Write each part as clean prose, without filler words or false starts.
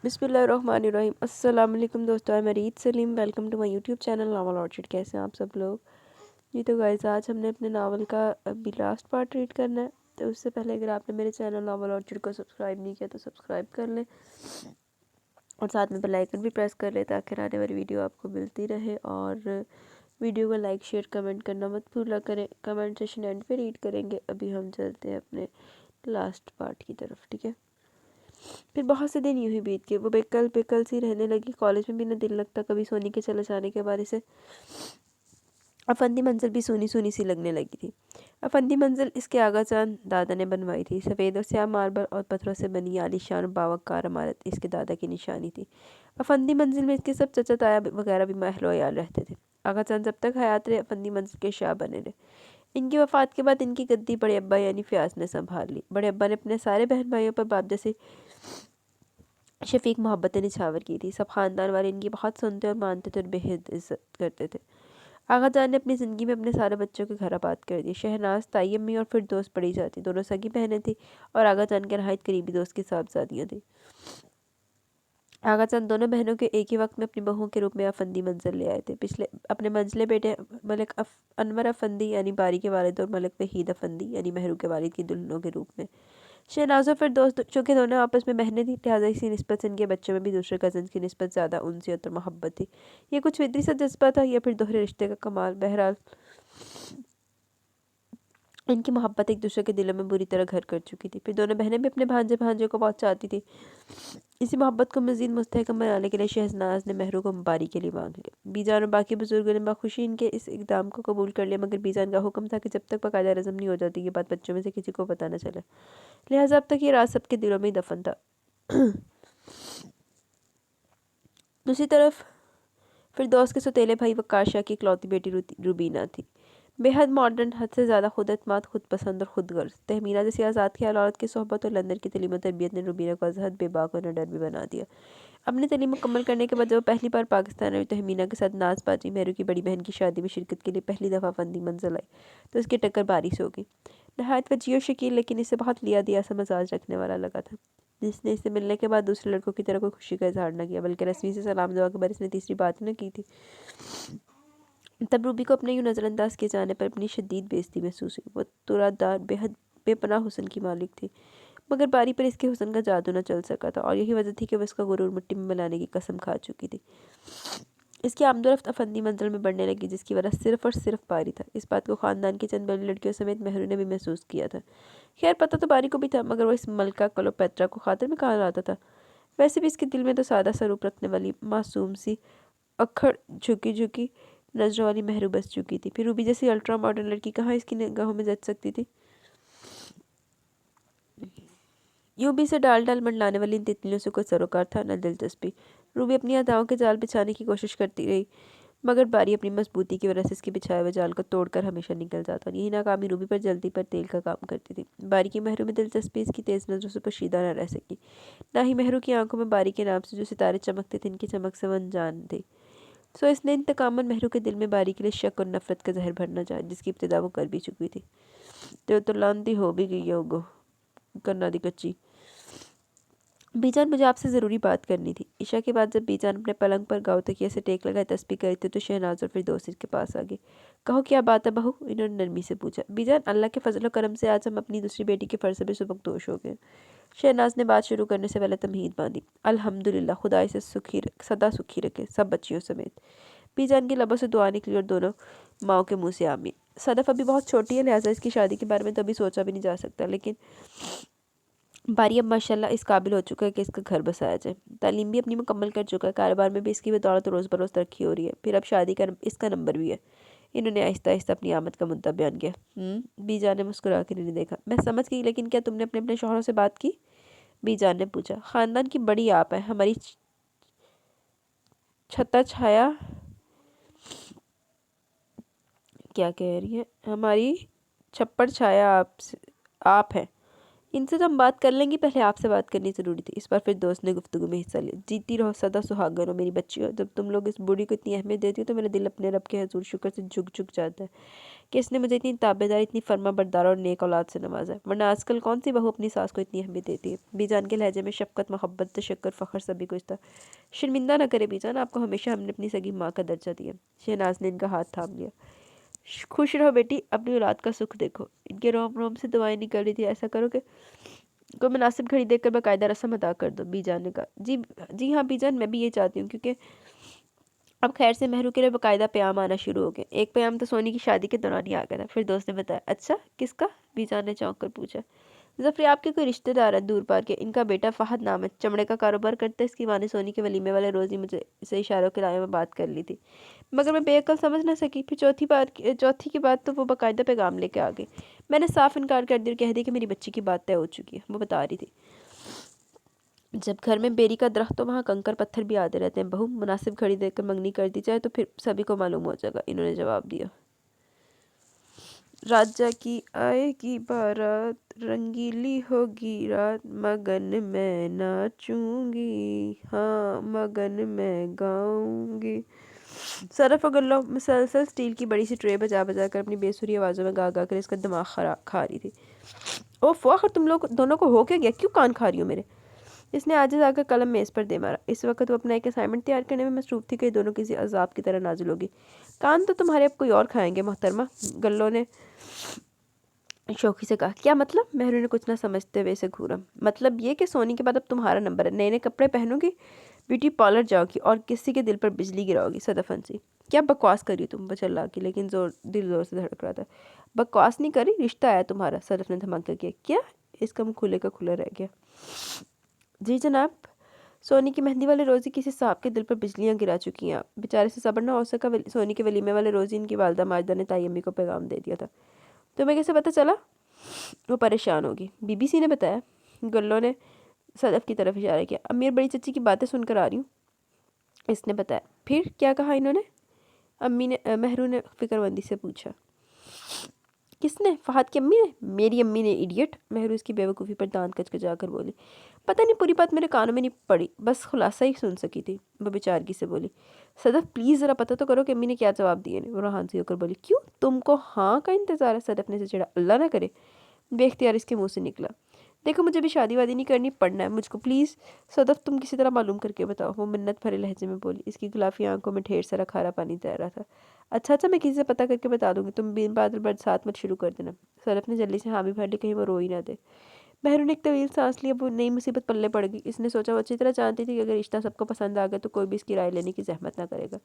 बिस्मिल्लाहिर्रहमानिर्रहीम। अस्सलाम वालेकुम दोस्तों, मैं Reet Saleem. Welcome to my YouTube channel Novel Orchid. कैसे हैं आप सब लोग? जी तो गाइस, आज हमने अपने नावल का अभी लास्ट पार्ट रीड करना है। तो उससे पहले अगर आपने मेरे चैनल नावल ऑर्चिड को सब्सक्राइब नहीं किया तो सब्सक्राइब कर लें और साथ में बेल आइकन भी प्रेस कर लें ताकि आने वाली वीडियो आपको मिलती रहे। और वीडियो को लाइक शेयर कमेंट करना मत भूला करें। कमेंट सेशन एंड पे रीड करेंगे। अभी हम चलते हैं अपने लास्ट पार्ट की तरफ, ठीक है? फिर बहुत से दिन यूं ही बीत गए। वो बेकल बेकल सी रहने लगी। कॉलेज में भी ना दिल लगता। कभी सोनी के चले जाने के बारे से अफंदी मंजिल भी सुनी सुनी सी लगने लगी थी। अफंदी मंजिल इसके आगा चांद दादा ने बनवाई थी। सफ़ेद और स्याह मार्बल और पत्थरों से बनी आलीशान और बावकार इमारत इसके दादा की निशानी थी। अफंदी मंजिल में इसके सब चचा ताया वगैरह भी महलो याल रहते थे। आगा चांद जब तक हयात रहे अफंदी मंजिल के शाह बने रहे। इनकी वफ़ात के बाद इनकी गद्दी बड़े अब्बा यानी फ़याज़ ने संभाल ली। बड़े अब्बा ने अपने सारे बहन भाइयों पर बाप जैसे शफीक मोहब्बतें निछावर की थी। सब ख़ानदान वाले इनकी बहुत सुनते और मानते थे और बेहद इज्जत करते थे। आगा जान ने अपनी ज़िंदगी में अपने सारे बच्चों के घर आबाद कर दिए। शहनाज, ताई अम्मी और फिर दोस्त पड़ी जाती, दोनों सगी बहनें थीं और आगा जान के नहायत करीबी दोस्त की साहबजादियाँ थीं। आगा चंद दोनों बहनों के एक ही वक्त में अपनी बहुओं के रूप में अफंदी मंजिल ले आए थे। पिछले अपने मंझले बेटे मलिक अनवर अफंदी यानी बारी के वालिद और मलिक वहीद अफंदी यानी महरू के वालिद की दुल्हनों के रूप में। शहनाज़ और फिर दोस्त चूँकि दोनों आपस में बहनें थी, लिहाजा इसी निस्बत से इनके बच्चों में भी दूसरे कज़न की निस्बत ज़्यादा उनसियत और मोहब्बत थी। ये कुछ फितरी सा जज्बा था या फिर दोहरे रिश्ते का कमाल। बहरहाल इनकी मोहब्बत एक दूसरे के दिलों में बुरी तरह घर कर चुकी थी। फिर दोनों बहनें भी अपने भांजे भांजे को बहुत चाहती थी। इसी मोहब्बत को मज़ीद मुस्तहकम बनाने के लिए शहनाज ने महरू को बारी के लिए मांग लिया। बीजान और बाकी बुजुर्गों ने बाखुशी इनके इस इकदाम को कबूल कर लिया, मगर बीजान का हुक्म था कि जब तक बाकायदा रस्म नहीं हो जाती ये बात बच्चों में से किसी को पता न चले। लिहाजा अब तक ये राज सबके दिलों में ही दफन था। दूसरी तरफ फिरदौस के सौतेले भाई वक्कार शाह की इकलौती बेटी रूबीना थी। बेहद मॉडर्न, हद से ज़्यादा खुद एतमाद, खुद पसंद और खुद गर्ज। तहमीना जैसी आज़ाद ख्याल औरत की सोहबत और लंदन की तलीम और तरबियत ने रूबीना को अजहद, बेबाक और निडर भी बना दिया। अपनी तलीम मुकम्मल करने के बाद जब वो पहली बार पाकिस्तान आई तो तहमीना के साथ नाज बाजी मेहरू की बड़ी बहन की शादी में शिरकत के लिए पहली दफ़ा फंदी मंजिल आई तो उसकी टक्कर बारी से होगी। नहायत वजीह और शकील, लेकिन इसे बहुत लिया दिया सा मजाज रखने वाला लगा था, जिसने इसे मिलने के बाद दूसरे लड़कों की तरह कोई खुशी का इजहार न किया, बल्कि रस्मी से सलाम दुआ के बाद इसने तीसरी बात न की थी। तब रूबी को अपने यूँ नज़रअंदाज किए जाने पर अपनी शदीद बेइज्जती महसूस हुई। वो तुरादार बेहद बेपनाह हुस्न की मालिक थी, मगर बारी पर इसके हुस्न का जादू न चल सका था और यही वजह थी कि वह इसका गुरूर मिट्टी में मिलाने की कसम खा चुकी थी। इसकी आमदोरफ्त अफंदी मंजिल में बढ़ने लगी, जिसकी वजह सिर्फ और सिर्फ बारी था। इस बात को ख़ानदान की चंद बड़ी लड़कियों समेत महरू ने भी महसूस किया था। खैर पता तो बारी को भी था, मगर वो इस मलका क्लोपेट्रा को खातिर में कहा लाता था। वैसे भी इसके दिल में तो सादा सा रूप रखने वाली मासूम सी अक्खड़ झुकी झुकी नजरों वाली महरू बस चुकी थी। फिर रूबी जैसी अल्ट्रा मॉडर्न लड़की कहाँ इसकी निगाहों में जच सकती थी। यूं भी इसे डाल डाल मंडलाने वाली इन तितलियों से कोई सरोकार था न दिलचस्पी। रूबी अपनी अदाओं के जाल बिछाने की कोशिश करती रही, मगर बारी अपनी मजबूती की वजह से इसके बिछाए हुए जाल को तोड़कर हमेशा निकल जाता और यही नाकामी रूबी पर जल्दी पर तेल का काम करती थी। बारी की महरू में दिलचस्पी इसकी तेज़ नज़रों से पोशीदा न रह सकी। ना ही महरू की आंखों में बारी के नाम से जो सितारे चमकते थे, इनकी चमक से वो अनजान थी। सो इसने इंतकामन महरू के दिल में बारी के लिए शक और नफरत का जहर भरना चाहा, जिसकी इब्तिदा वो कर भी चुकी थी। तो लानती हो भी गई होगो करना दी कच्ची। बीजान, मुझे आपसे ज़रूरी बात करनी थी। ईशा के बाद जब बीजान अपने पलंग पर गाँव तकिया से टेक लगाए तस्बीह कर रही थी तो शहनाज और फिर दोस्त के पास आ गई। कहो क्या बात है बहू, इन्होंने नरमी से पूछा। बीजान, अल्लाह के फजल करम से आज हम अपनी दूसरी बेटी के फर्ज पे सुबकदोश हो गए। शहनाज ने बात शुरू करने से पहले तमहीद बांधी। अल्हम्दुलिल्लाह, खुदा इसे सदा सुखी रखे, सब बच्चियों समेत। बीजान की लबों से दुआ निकली और दोनों माओ के मुँह से आमीन। सदफ अभी बहुत छोटी है, लिहाजा इसकी शादी के बारे में तो अभी सोचा भी नहीं जा सकता, लेकिन बारी अब माशाल्लाह इस काबिल हो चुका है कि इसका घर बसाया जाए। तालीम भी अपनी मुकम्मल कर चुका है, कारोबार में भी इसकी बदौलत रोज़ बरोज़ तरक्की हो रही है। फिर अब शादी का इसका नंबर भी है। इन्होंने आहिस्ता आहिस्ता अपनी आमद का मुद्दा बयान किया। बीजान ने मुस्कुरा कर इन्हें देखा। मैं समझ गई, लेकिन क्या तुमने अपने अपने शौहरों से बात की? बीजान ने पूछा। ख़ानदान की बड़ी आप है, हमारी छत्ता छाया क्या कह रही है, हमारी छप्पड़ छाया आप है। इनसे तो हम बात कर लेंगे, पहले आपसे बात करनी ज़रूरी थी। इस बार फिर दोस्त ने गुफ्तगू में हिस्सा लिया। जीती रहो, सदा सुहागन रहो मेरी बच्ची हो। जब तुम लोग इस बूढ़ी को इतनी अहमियत देती हो तो मेरा दिल अपने रब के हजूर शुक्र से झुक झुक जाता है कि इसने मुझे इतनी ताबेदार, इतनी फर्मा बरदार और नेक औलाद से नवाजा है, वरना आजकल कौन सी बहू अपनी सास को इतनी अहमियत देती है। बीजान के लहजे में शफकत, मोहब्बत, तशक्कुर, फ़ख्र सभी कुछ था। शर्मिंदा न करे बीजान, आपको हमेशा हमने अपनी सगी माँ का दर्जा दिया। शहनाज ने इनका हाथ थाम लिया। खुश रहो बेटी, अपनी औलाद का सुख देखो। इनके रोम रोम से दुआएं निकल रही थी। ऐसा करो कि कोई मुनासिब घड़ी देखकर बाकायदा रस्म अदा कर दो। बीजान ने कहा, जी जी हाँ बीजान, मैं भी ये चाहती हूँ, क्योंकि अब खैर से महरू के लिए बाकायदा प्याम आना शुरू हो गए। एक प्याम तो सोनी की शादी के दौरान ही आ गया था। फिर दोस्त ने बताया, अच्छा किसका? बीजान ने चौंक कर पूछा। जफरी आपके कोई रिश्तेदार है दूर पार के, इनका बेटा फहद नाम है, चमड़े का कारोबार करता है। इसकी माँ ने सोनी के वलीमे वाले रोज़ ही मुझे इसे इशारों के राय में बात कर ली थी, मगर मैं बेअक्ल समझ ना सकी। फिर चौथी की बात तो वो बाकायदा पैगाम लेके आ गई। मैंने साफ इनकार कर दिया और कह दिया कि मेरी बच्ची की बात तय हो चुकी है। वो बता रही थी, जब घर में बेरी का दरख्त तो वहाँ कंकर पत्थर भी आते रहते हैं। बहू, मुनासिब घड़ी देखकर मंगनी कर दी जाए तो फिर सभी को मालूम हो जाएगा। इन्होंने जवाब दिया, राजा की आएगी बारात, रंगीली होगी रात, मगन मैं नाचूंगी, हाँ मगन मैं गाऊंगी। सरफ और गल्लो मुसलसल स्टील की बड़ी सी ट्रे बजा बजा कर अपनी बेसुरी आवाज़ों में गा गा कर इसका दिमाग खा रही थी। ओफ, आखिर तुम लोग दोनों को हो क्या गया? क्यों कान खा रही हो मेरे? इसने आजिज़ आकर कलम मेज़ पर दे मारा। इस वक्त वो अपना एक असाइनमेंट तैयार करने में मसरूफ़ थी कि दोनों किसी अजाब की तरह नाजुल होगी। कान तो तुम्हारे अब कोई और खाएंगे मोहतरमा, गल्लो ने शौकी से कहा। क्या मतलब? महरू ने कुछ ना समझते हुए इसे घूरा। मतलब ये कि सोनी के बाद अब तुम्हारा नंबर है, नए नए कपड़े पहनोगी, ब्यूटी पार्लर जाओगी और किसी के दिल पर बिजली गिराओगी। सदफ हंसी। क्या बकवास करी तुम? वो चिल्ला की, लेकिन दिल जोर से धड़क रहा था। बकवास नहीं करी, रिश्ता आया तुम्हारा। सदफ ने धमाका किया। क्या? इसका मुँह खुले का खुला रह गया। जी जनाब, सोनी की मेहंदी वाले रोज़ी किसी सांप के दिल पर बिजलियां गिरा चुकी हैं। बेचारे से सब्र ना हो सका। सोनी के वलीमे वाले रोज़ी इनकी वालदा माजदा ने ताई अम्मी को पैगाम दे दिया था। तुम्हें कैसे पता चला? वो परेशान होगी। बीबीसी ने बताया। गल्लो ने सदफ की तरफ इशारा किया। अम्मी बड़ी चच्ची की बातें सुनकर आ रही हूँ, इसने बताया। फिर क्या कहा इन्होंने? महरू ने फिक्रमंदी से पूछा। किसने? फहद की अम्मी ने? मेरी अम्मी ने, इडियट। महरू इसकी बेवकूफ़ी पर दांत कचकचा कर बोली। पता नहीं, पूरी बात मेरे कानों में नहीं पड़ी, बस खुलासा ही सुन सकी थी। वो बेचारगी से बोली। सदफ प्लीज़ ज़रा पता तो करो कि अम्मी ने क्या जवाब दिए। वो रोहानसी होकर बोली। क्यों, तुमको हाँ का इंतज़ार है? सदफ ने से चिढ़ा। अल्लाह ना करे, बेख्तियार इसके मुंह से निकला। देखो मुझे भी शादी वादी नहीं करनी, पढ़ना है मुझको, प्लीज़ सदफ तुम किसी तरह मालूम करके बताओ। वो मिन्नत भरे लहजे में बोली। इसकी गुलाफी आंखों में ढेर सारा खारा पानी तैर रहा था। अच्छा मैं किसी से पता करके बता दूंगी, तुम बिन बादल बरसात मत शुरू कर देना। सदफ ने जल्दी से हामी भर ली, कहीं वो रो ही ना दे। महरू ने एक तवील सांस लिया। वो नई मुसीबत पल्ले पड़ गई। इसने सोचा वो अच्छी तरह जानती थी कि अगर रिश्ता सबको पसंद आ गया तो कोई भी इसकी राय लेने की जहमत ना करेगा,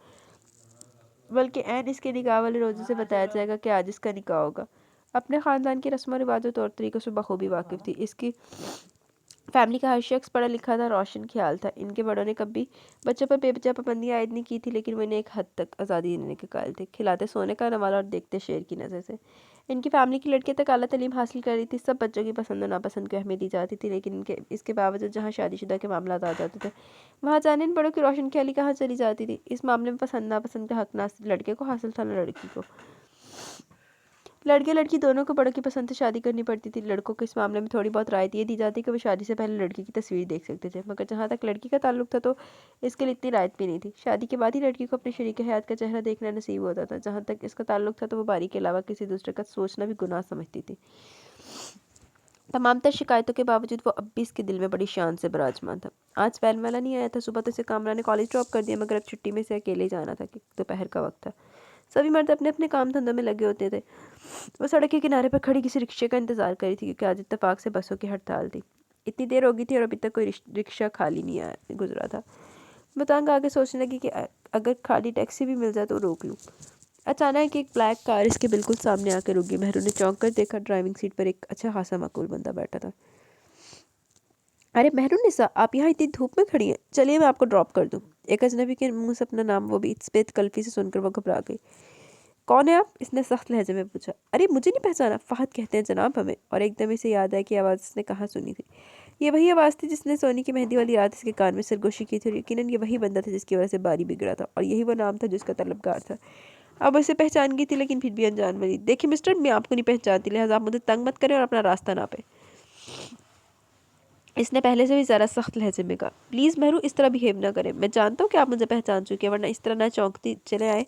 बल्कि ऐन इसके निकाह वाले रोज़े से बताया जाएगा कि आज इसका निकाह होगा। अपने ख़ानदान की रस्म व रिवाजों तौर तरीक़ों से बखूबी वाकिफ़ थी। इसकी फैमिली का हर शख्स पढ़ा लिखा था, रोशन ख्याल था। इनके बड़ों ने कभी बच्चों पर बेवजह पाबंदियाँ आयद नहीं की थी, लेकिन वो इन्हें एक हद तक आज़ादी देने के कायल थे। खिलाते सोने का नवाला और देखते शेर की नज़र से। इनकी फैमिली की लड़कियां तक आला तालीम हासिल कर रही थी। सब बच्चों की पसंद और नापसंद को अहमियत दी जाती थी, लेकिन इसके बावजूद जहाँ शादीशुदा के मामला आ जाते थे, वहाँ जाने इन बड़ों की रोशन ख्याली कहाँ चली जाती थी। इस मामले में पसंद नापसंद का हक ना लड़के को हासिल था, ना लड़की को। लड़के लड़की दोनों को बड़ों की पसंद से शादी करनी पड़ती थी। लड़कों को इस मामले में थोड़ी बहुत राहत ये दी जाती कि वो शादी से पहले लड़की की तस्वीर देख सकते थे, मगर जहाँ तक लड़की का ताल्लुक था तो इसके लिए इतनी राहत भी नहीं थी। शादी के बाद ही लड़की को अपने शरीक हयात का चेहरा देखना नसीब होता था। जहाँ तक इसका ताल्लुक था तो वो बारी के अलावा किसी दूसरे का सोचना भी गुनाह समझती थी। तमाम तर शिकायतों के बावजूद वो अब भी इसके दिल में बड़ी शान से विराजमान था। आज वैन वाला नहीं आया था। सुबह तो इसे कामरा ने कॉलेज ड्रॉप कर दिया, मगर अब छुट्टी में से अकेले ही जाना था कि दोपहर का वक्त था। सभी मर्द अपने अपने काम धंधों में लगे होते थे। वो सड़क के किनारे पर खड़ी किसी रिक्शे का इंतज़ार कर रही थी, क्योंकि आज इत्तेफाक से बसों की हड़ताल थी। इतनी देर हो गई थी और अभी तक कोई रिक्शा खाली नहीं आया गुजरा था। वो तंग आगे सोचने लगी कि अगर खाली टैक्सी भी मिल जाए तो रोक लूँ। अचानक एक ब्लैक कार इसके बिल्कुल सामने आकर रुक गई। महरू ने चौंक कर देखा, ड्राइविंग सीट पर एक अच्छा खासा माकूल बंदा बैठा था। अरे महरुनिसा, आप यहाँ इतनी धूप में खड़ी हैं, चलिए मैं आपको ड्रॉप कर दूँ। एक अजनबी के मुंह से अपना नाम, वो भी स्पेद कल्फी से सुनकर वो घबरा गई। कौन है आप? इसने सख्त लहजे में पूछा। अरे मुझे नहीं पहचाना? फहद कहते हैं जनाब हमें। और एकदम इसे याद आया कि आवाज़ इसने कहाँ सुनी थी। ये वही आवाज़ थी जिसने सोनी की मेहंदी वाली रात इसके कान में सरगोशी की थी, और यकीनन ये वही बंदा था जिसकी वजह से बारी बिगड़ा था, और यही वो नाम था जिसका तलबगार था। अब उसे पहचान गई थी, लेकिन फिर भी अनजान बनी। देखिए मिस्टर, मैं आपको नहीं पहचानती, लिहाजा आप मुझे तंग मत करें और अपना रास्ता ना पे। इसने पहले से भी ज़रा सख्त लहजे में कहा। प्लीज़ महरू, इस तरह बिहेव ना करें। मैं जानता हूँ कि आप मुझे पहचान चुके हैं, वरना इस तरह ना चौंकती चले आए।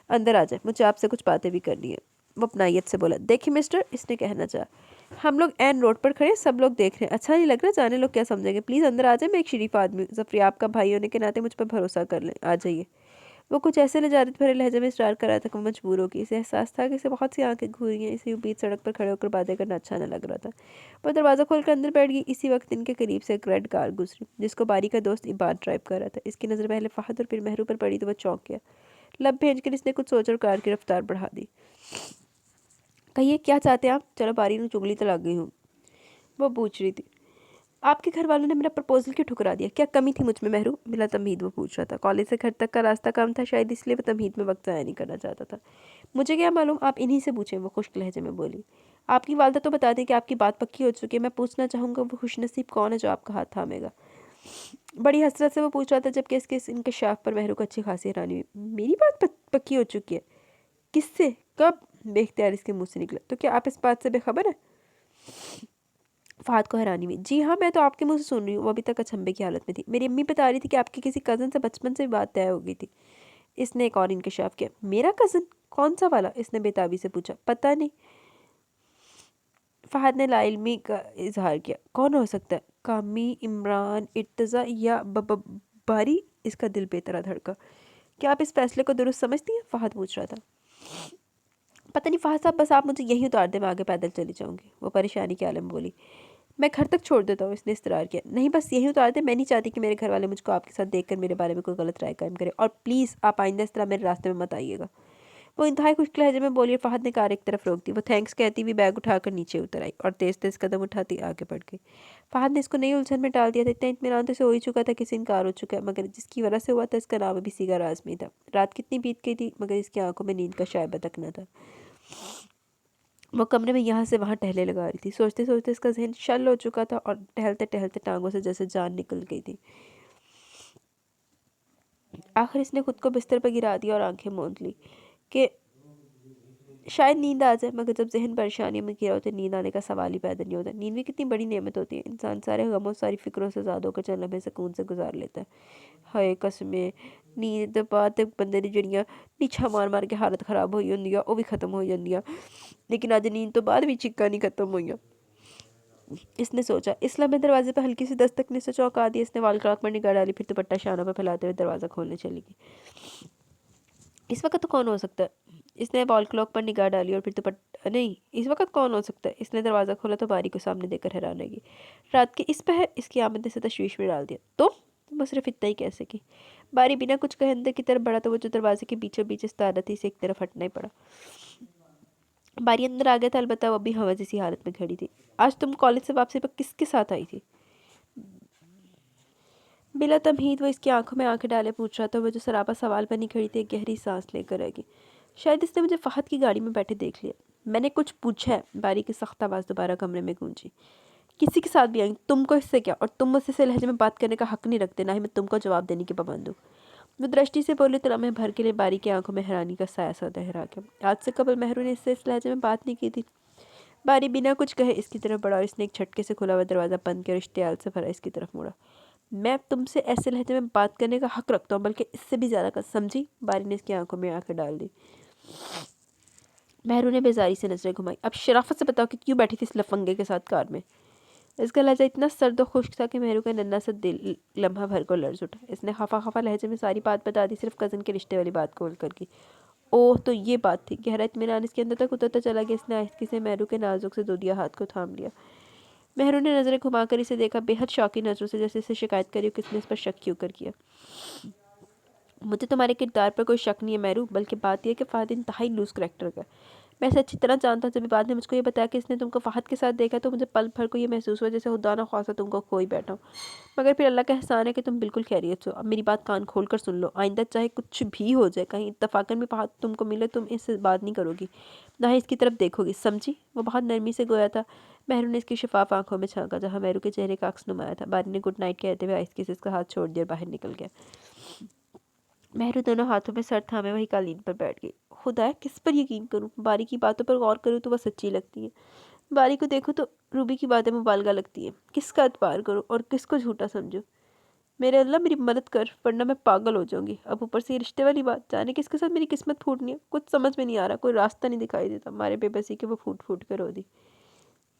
अंदर आ जाए, मुझे आपसे कुछ बातें भी करनी है। वो अपनायत से बोला, देखिए मिस्टर, इसने कहना चाहा, हम लोग एन रोड पर खड़े, सब लोग देख रहे हैं, अच्छा नहीं लग रहा, जाने लोग क्या समझेंगे, प्लीज़ अंदर आ जाए, मैं एक शरीफ आदमी हूँ, ज़फरी आपका भाई होने के नाते मुझ पर भरोसा कर लें, आ जाइए। वो कुछ ऐसे लजारत भरे लहजे में इसरार कर रहा था कि वो मजबूर होगी। इसे एहसास था कि इसे बहुत सी आंखें घूरी हैं, इसे यूं बीच सड़क पर खड़े होकर बातें करना अच्छा न लग रहा था। वो दरवाज़ा खोलकर अंदर बैठ गई। इसी वक्त इनके करीब से एक रेड कार गुजरी जिसको बारी का दोस्त इबाद ड्राइव कर रहा था। इसकी नज़र पहले फहद और फिर महरू पर पड़ी तो वह चौंक गया। लब भेज कर इसने कुछ सोच और कार की रफ्तार बढ़ा दी। कहिए क्या चाहते हैं आप? चलो बारी में चुगली तो लग गई हूँ, वो पूछ रही थी। आपके घर वालों ने मेरा प्रपोजल क्यों ठुकरा दिया? क्या कमी थी मुझ में महरू? बिला तमहीद वो पूछ रहा था। कॉलेज से घर तक का रास्ता कम था, शायद इसलिए वो तमहीद में वक्त ज़ाया नहीं करना चाहता था। मुझे क्या मालूम, आप इन्हीं से पूछें, वो खुश्क लहजे में बोली। आपकी वालदा तो बता दें कि आपकी बात पक्की हो चुकी है। मैं पूछना चाहूँगा वो खुशनसीब कौन है जो आपका हाथ थामेगा? बड़ी हसरत से वो पूछ रहा था जबकि इसके इंकशाफ पर महरू को अच्छी खासी हैरानी हुई। मेरी बात पक्की हो चुकी है? किससे? कब? बेख्तियार इसके मुँह से निकला। तो क्या आप इस बात से बेखबर है? फहद को हैरानी हुई। जी हाँ, मैं तो आपके मुंह से सुन रही हूँ। वो अभी तक अचंभे की हालत में थी। मेरी अम्मी बता रही थी कि आपकी किसी कज़न से बचपन से बात तय हो गई थी। इसने एक और इंकशाफ किया। मेरा कज़न? कौन सा वाला? इसने बेताबी से पूछा। पता नहीं, फहद ने लाइल्मी का इजहार किया। कौन हो सकता है? कामी, इमरान, इर्तज़ा या बारी? इसका दिल बेतरा धड़का। क्या आप इस फैसले को दुरुस्त समझती हैं? फहद पूछ रहा था। पता नहीं फहद साहब, बस आप मुझे यहीं उतार दे, मैं आगे पैदल चली जाऊंगी, वो परेशानी के आलम बोली। मैं घर तक छोड़ देता हूँ, इसने इस्तरार किया। नहीं, बस यहीं उतार दे, मैं नहीं चाहती कि मेरे घर वाले मुझको आपके साथ देखकर मेरे बारे में कोई गलत राय कायम करे, और प्लीज़ आप आइंदा इस तरह मेरे रास्ते में मत आइएगा। वो इंतहाई खुश्क लहजे में बोली। फहद ने कार एक तरफ रोक दी। वो थैंक्स कहती हुई बैग उठाकर नीचे उतर आई और तेज़ तेज़ कदम उठाती आगे बढ़ गई। फहद ने इसको नई उलझन में डाल दिया था। इतना इत्मीनान तो इसे हो ही चुका था, किसी इनकार हो चुका है, मगर जिसकी वजह से हुआ था इसका नाम अभी सीगा राज में था। रात कितनी बीत गई थी मगर इसकी आंखों में नींद का शायबा तक न था। वो कमरे में यहाँ से वहाँ टहले लगा रही थी। सोचते सोचते इसका जहन शल हो चुका था और टहलते टहलते टांगों से जैसे जान निकल गई थी। आखिर इसने खुद को बिस्तर पर गिरा दिया और आंखें मूंद ली कि शायद नींद आ जाए, मगर जब जहन परेशानियों में घिरा होता है नींद आने का सवाल ही पैदा नहीं होता। नींद भी कितनी बड़ी नेमत होती है। इंसान सारे गमों सारी फिक्रों से आज़ाद होकर चंद लम्हे सुकून से गुजार लेता है। हाय कसमें, नींद तो बात बंदे दी जड़ियाँ नीछा मार मार के हालत खराब होई होंदी आ, वो भी खत्म हो जाती आ, लेकिन अज नींद तो बाद भी चिक्का नहीं खत्म हुई। इसने सोचा। इस लम्हे दरवाजे पर हल्की सी दस्तक ने इसे चौंका दिया। इसने वाल क्लॉक पर निगाह डाली, फिर दुपट्टा शानों पर फैलाते हुए दरवाज़ा खोलने चली गई। इस वक्त तो कौन हो सकता है? इसने वॉल क्लॉक पर निगाह डाली और फिर दुपट्टा नहीं, इस वक्त कौन हो सकता है? इसने दरवाज़ा खोला तो बारी को सामने देखकर हैरान रह गई। रात की इस पहर? इसकी आमद ने इसे तशवीश में डाल दिया। तो वो सिर्फ इतना ही कैसे की? बारी बिना कुछ कहे अंदर की तरफ बढ़ा तो वो जो दरवाजे के बीचों बीच इस्तारा थी, इसे एक तरफ हटना ही पड़ा। बारी अंदर आ गया था, अलबत्ता वो भी हवा जैसी हालत में खड़ी थी। आज तुम कॉलेज से वापसी पर किसके साथ आई थी? बिला तमहीद वो इसकी आंखों में आंखें डाले पूछ रहा था। वो जो सरापा सवाल बनी खड़ी थी, एक गहरी सांस लेकर आएगी। शायद इसने मुझे फहद की गाड़ी में बैठे देख लिया। मैंने कुछ पूछा है? बारी की सख्त आवाज़ दोबारा कमरे में गूंजी। किसी के साथ भी आएंगी, तुमको इससे क्या? और तुम मुझसे लहजे में बात करने का हक नहीं रखते, ना ही मैं तुमको जवाब देने की पाबंद हूँ। वो दृष्टि से बोले तो लम्हे भर के लिए बारी की आंखों में हैरानी का साया सा लहरा गया। आज से कबल महरू ने इससे इस लहजे में बात नहीं की थी। बारी बिना कुछ कहे इसकी तरफ बढ़ा और इसने एक झटके से खुला हुआ दरवाज़ा बंद किया और इश्तियाल से भरा इसकी तरफ मुड़ा। मैं तुमसे ऐसे लहजे में बात करने का हक रखता हूँ, बल्कि इससे भी ज़्यादा का, समझी? बारी ने इसकी आंखों में आंखें डाल दी। महरू ने बेजारी से नजरें घुमाई। अब शराफत से बताओ कि क्यों बैठी थी इस लफंगे के साथ कार में? इसका लहजा इतना सर्द और खुश्क था कि महरू का नन्हा सा दिल लम्हा भर को लर्ज उठा। इसने खफा खफा लहजे में सारी बात बता दी, सिर्फ कज़न के रिश्ते वाली बात खोल कर की। ओह, तो ये बात थी। गहरा इत्मीनान इसके अंदर तक उतरता चला गया। इसने आहिस्ती से महरू के नाजुक से दूधिया हाथ को थाम लिया। महरू ने नजरें घुमाकर इसे देखा, बेहद शौकी नजरों से, जैसे इसे शिकायत करी हो किसने इस पर शक क्यों कर किया। मुझे तुम्हारे किरदार पर कोई शक नहीं है महरू, बल्कि बात यह है कि फहद इंतहाई लूज करेक्टर का। मैं इसे अच्छी तरह जानता हूँ। जब बाद ने मुझको ये बताया कि इसने तुमको फहद के साथ देखा तो मुझे पल भर को ये महसूस हुआ जैसे खुदा ना ख्वास्ता तुमको खोई बैठा हूँ। मगर फिर अल्लाह का एहसान है कि तुम बिल्कुल खैरियत हो। अब मेरी बात कान खोल कर सुन लो। आइंदा चाहे कुछ भी हो जाए, कहीं इत्तफाकन भी फहद तुमको मिले, तुम इससे बात नहीं करोगी, ना ही इसकी तरफ देखोगी, समझी? वो बहुत नरमी से गोया था। महरू ने इसकी शफाफ आंखों में झांका जहाँ महरू के चेहरे का अक्स नुमाया था। बारी ने गुड नाइट कहते हुए आहिस्ती से इसका हाथ छोड़ दिया और बाहर निकल गया। महरू दोनों हाथों में सर थामे वही कालीन पर बैठ गई। खुदा, किस पर यकीन करूं? बारी की बातों पर गौर करूं तो वह सच्ची लगती है, बारी को देखो तो रूबी की बातें मुबालगा लगती है। किसका एतबार करूं और किसको झूठा समझूं? میرے اللہ میری مدد کر ورنہ میں پاگل ہو جاؤں گی. اب اوپر سے یہ رشتے والی بات, جانے کس کے ساتھ میری قسمت پھوٹنی ہے. کچھ سمجھ میں نہیں آ رہا, کوئی راستہ نہیں دکھائی دیتا. ہمارے بے بسی کے وہ پھوٹ پھوٹ کر رو دی.